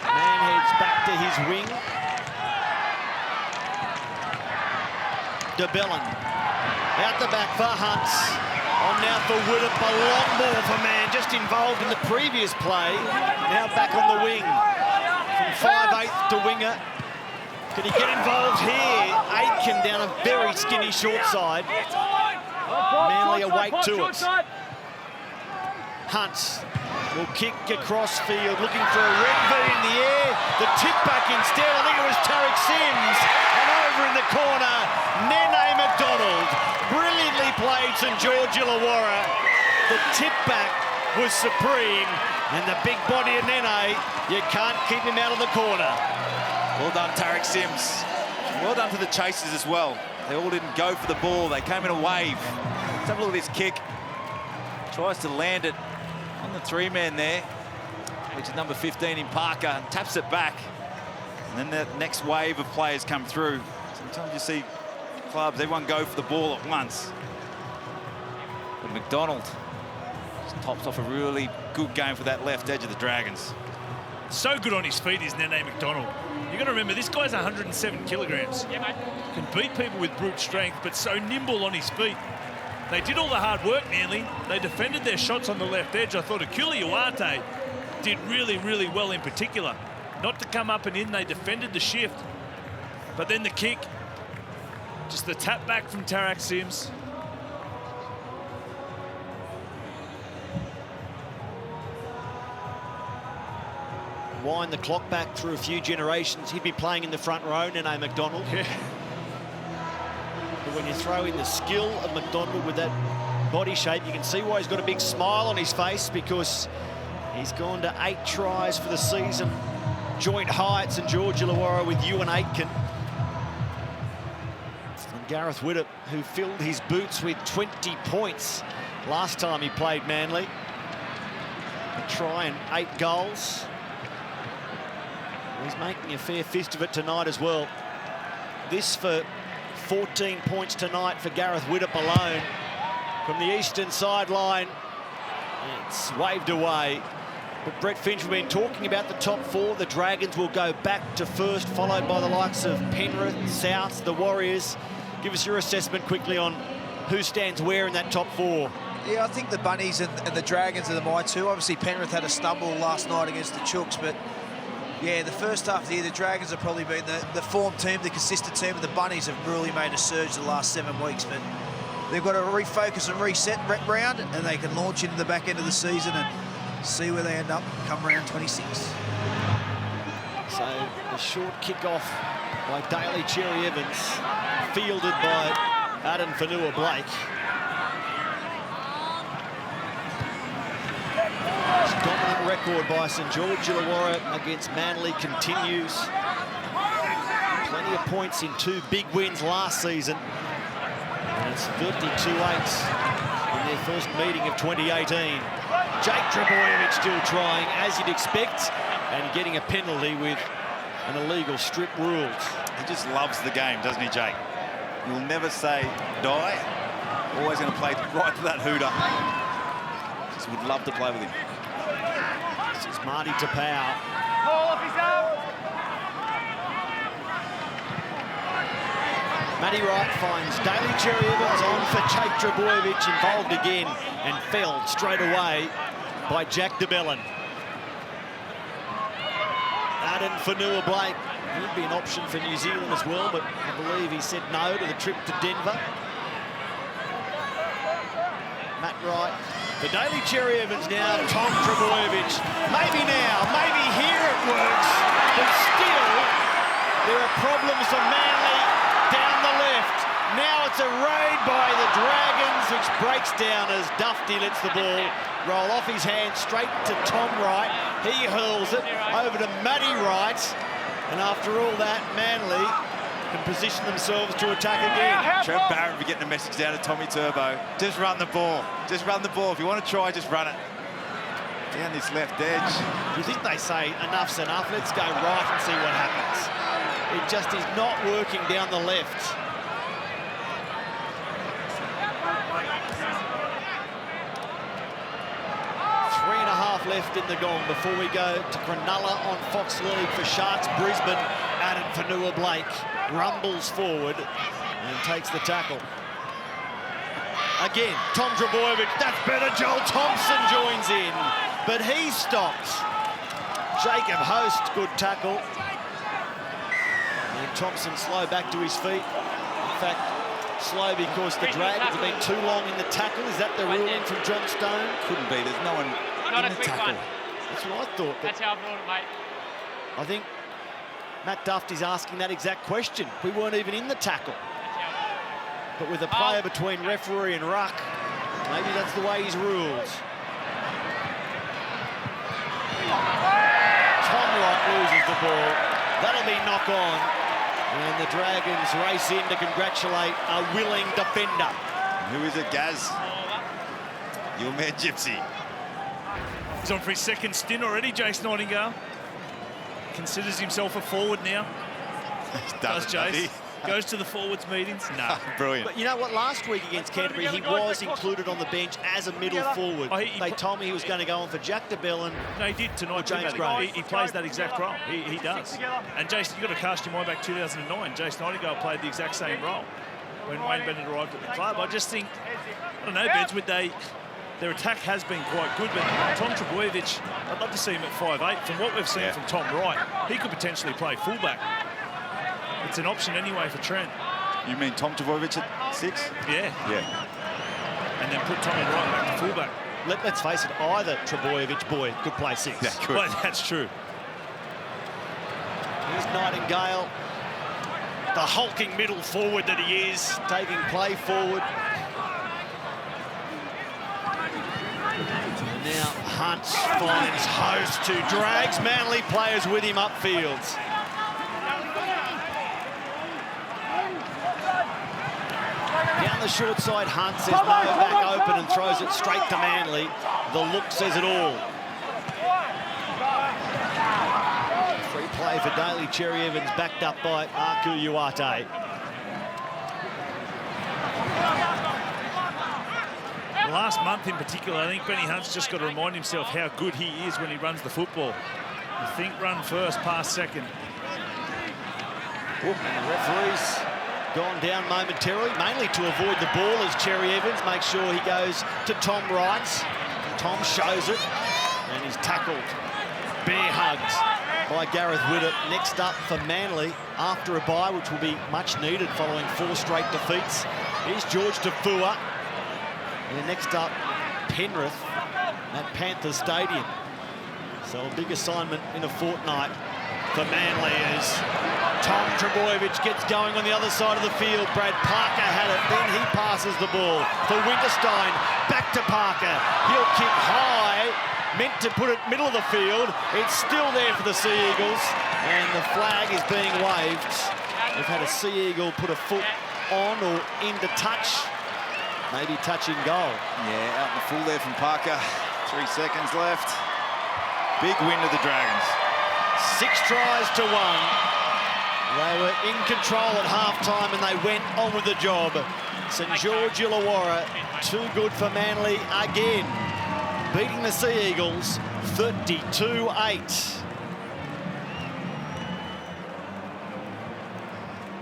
Man heads back to his wing. DeBellin. Out the back for Hunts. On now for Woodham. A long ball for Man, just involved in the previous play. Now back on the wing. From 5'8" to winger. Can he get involved here? Aitken down a very skinny short side. Manly awake to it. Hunts will kick across field, looking for a red V in the air. The tip back instead, I think it was Tariq Sims. And over in the corner, Nene McDonald. Brilliantly played St George Illawarra. The tip back was supreme. And the big body of Nene, you can't keep him out of the corner. Well done, Tariq Sims. Well done to the chasers as well. They all didn't go for the ball. They came in a wave. Let's have a look at this kick. Tries to land it on the three-man there, which is number 15 in Parker, taps it back. And then the next wave of players come through. Sometimes you see clubs, everyone go for the ball at once. But McDonald just tops off a really good game for that left edge of the Dragons. So good on his feet is Nene McDonald. You've got to remember, this guy's 107 kilograms. Yeah, mate. Can beat people with brute strength, but so nimble on his feet. They did all the hard work, Manly. They defended their shots on the left edge. I thought Akula Iwate did really, really well in particular. Not to come up and in, they defended the shift. But then the kick, just the tap back from Tariq Sims. Wind the clock back through a few generations. He'd be playing in the front row, Nene McDonald. Yeah. But when you throw in the skill of McDonald with that body shape, you can see why he's got a big smile on his face, because He's gone to 8 tries for the season. Joint high at St George Illawarra with Ewan Aitken. And Gareth Widdop, who filled his boots with 20 points last time he played Manly. A try and 8 goals. He's making a fair fist of it tonight as well. This for 14 points tonight for Gareth Widdop alone. From the eastern sideline, it's waved away. But Brett Finch, we've been talking about the top 4. The Dragons will go back to first, followed by the likes of Penrith, South, the Warriors. Give us your assessment quickly on who stands where in that top 4. Yeah, I think the Bunnies and the Dragons are my 2. Obviously, Penrith had a stumble last night against the Chooks, but yeah, the first half of the year, the Dragons have probably been the form team, the consistent team, and the Bunnies have really made a surge the last 7 weeks. But they've got to refocus and reset round, and they can launch into the back end of the season and see where they end up come round 26. So the short kick-off by Daly Cherry Evans, fielded by Adam Fanua-Blake. Dominant record by St George Illawarra against Manly continues. Plenty of points in 2 big wins last season. And it's 32-8 in their first meeting of 2018. Jake Trbojevic still trying, as you'd expect, and getting a penalty with an illegal strip ruled. He just loves the game, doesn't he, Jake? He'll never say die. Always going to play right to that hooter. Just would love to play with him. This is Marty Tapau. Matty Wright finds Daly Cherry Evans on for Jake Trbojevic, involved again and felled straight away by Jack de Belin. Adam Fanua-Blake would be an option for New Zealand as well, but I believe he said no to the trip to Denver. Matt Wright for Daly Cherry Evans now, Tom Trbojevic. Maybe now, maybe here it works, but still there are problems for Manly down the left. Now it's a raid by the Dragons, which breaks down as Dufty lets the ball roll off his hand straight to Tom Wright. He hurls it over to Matty Wright. And after all that, Manly can position themselves to attack again. Trev Barrett for getting a message down to Tommy Turbo. Just run the ball. Just run the ball. If you want to try, just run it. Down this left edge. Do you think they say enough's enough? Let's go right and see what happens. It just is not working down the left. Left in the gong before we go to Cronulla on Fox League for Sharks Brisbane. Adam Fanua-Blake rumbles forward and takes the tackle. Again, Tom Trbojevic, that's better. Joel Thompson joins in, but he stops. Jacob Host, good tackle. And Thompson slow back to his feet. In fact, slow because the Dragons have been too long in the tackle. Is that the ruling from John Stone? Couldn't be. There's no one Not in a the quick tackle. one. That's what I thought. That's how I brought it, mate. I think Matt Dufty's asking that exact question. We weren't even in the tackle. But with a player between referee and ruck, maybe that's the way he's ruled. Tom Wright loses the ball. That'll be knock on. And the Dragons race in to congratulate a willing defender. Who is it, Gaz? Your man, Gypsy. He's on for his second stint already, Jace Nightingale. Considers himself a forward now. Does Jace. Goes to the forwards meetings. No. Brilliant. But you know what? Last week against Canterbury, he was included on the bench as a middle forward. They told me he was going to go on for Jack de Belin. No, he did tonight. James Gray. He plays that exact role. He does. And Jason, you've got to cast your mind back 2009. Jace Nightingale played the exact same role when Wayne Bennett arrived at the club. I just think, I don't know, Beds, their attack has been quite good, but Tom Trbojevic, I'd love to see him at 5'8". From what we've seen from Tom Wright, he could potentially play fullback. It's an option anyway for Trent. You mean Tom Trbojevic at 6? Yeah. Yeah. And then put Tommy Wright back to fullback. Let's face it, either Trbojevic boy could play 6. Yeah, good. Well, that's true. Here's Nightingale, the hulking middle forward that he is, taking play forward. Now Hunt finds host who drags Manly players with him upfields. Down the short side, Hunt says no, back open and throws it straight to Manly. The look says it all. Free play for Daly Cherry Evans, backed up by Aku Uate. Last month in particular, I think Benny Hunt's just got to remind himself how good he is when he runs the football. You think run first, pass second. And the referee's gone down momentarily, mainly to avoid the ball as Cherry Evans makes sure he goes to Tom Wright. Tom shows it, and he's tackled. Bear hugs by Gareth Widdop. Next up for Manly, after a bye, which will be much needed following 4 straight defeats, is George Tafua. And then next up, Penrith at Panthers Stadium. So a big assignment in a fortnight for Manly as Tom Trbojevic gets going on the other side of the field. Brad Parker had it, then he passes the ball for Winterstein. Back to Parker. He'll kick high, meant to put it middle of the field. It's still there for the Sea Eagles, and the flag is being waved. We've had a Sea Eagle put a foot on or into touch. Maybe touching goal. Yeah, out in the full there from Parker. 3 seconds left. Big win to the Dragons. 6 tries to 1. They were in control at half-time and they went on with the job. St George Illawarra, too good for Manly again. Beating the Sea Eagles 32-8.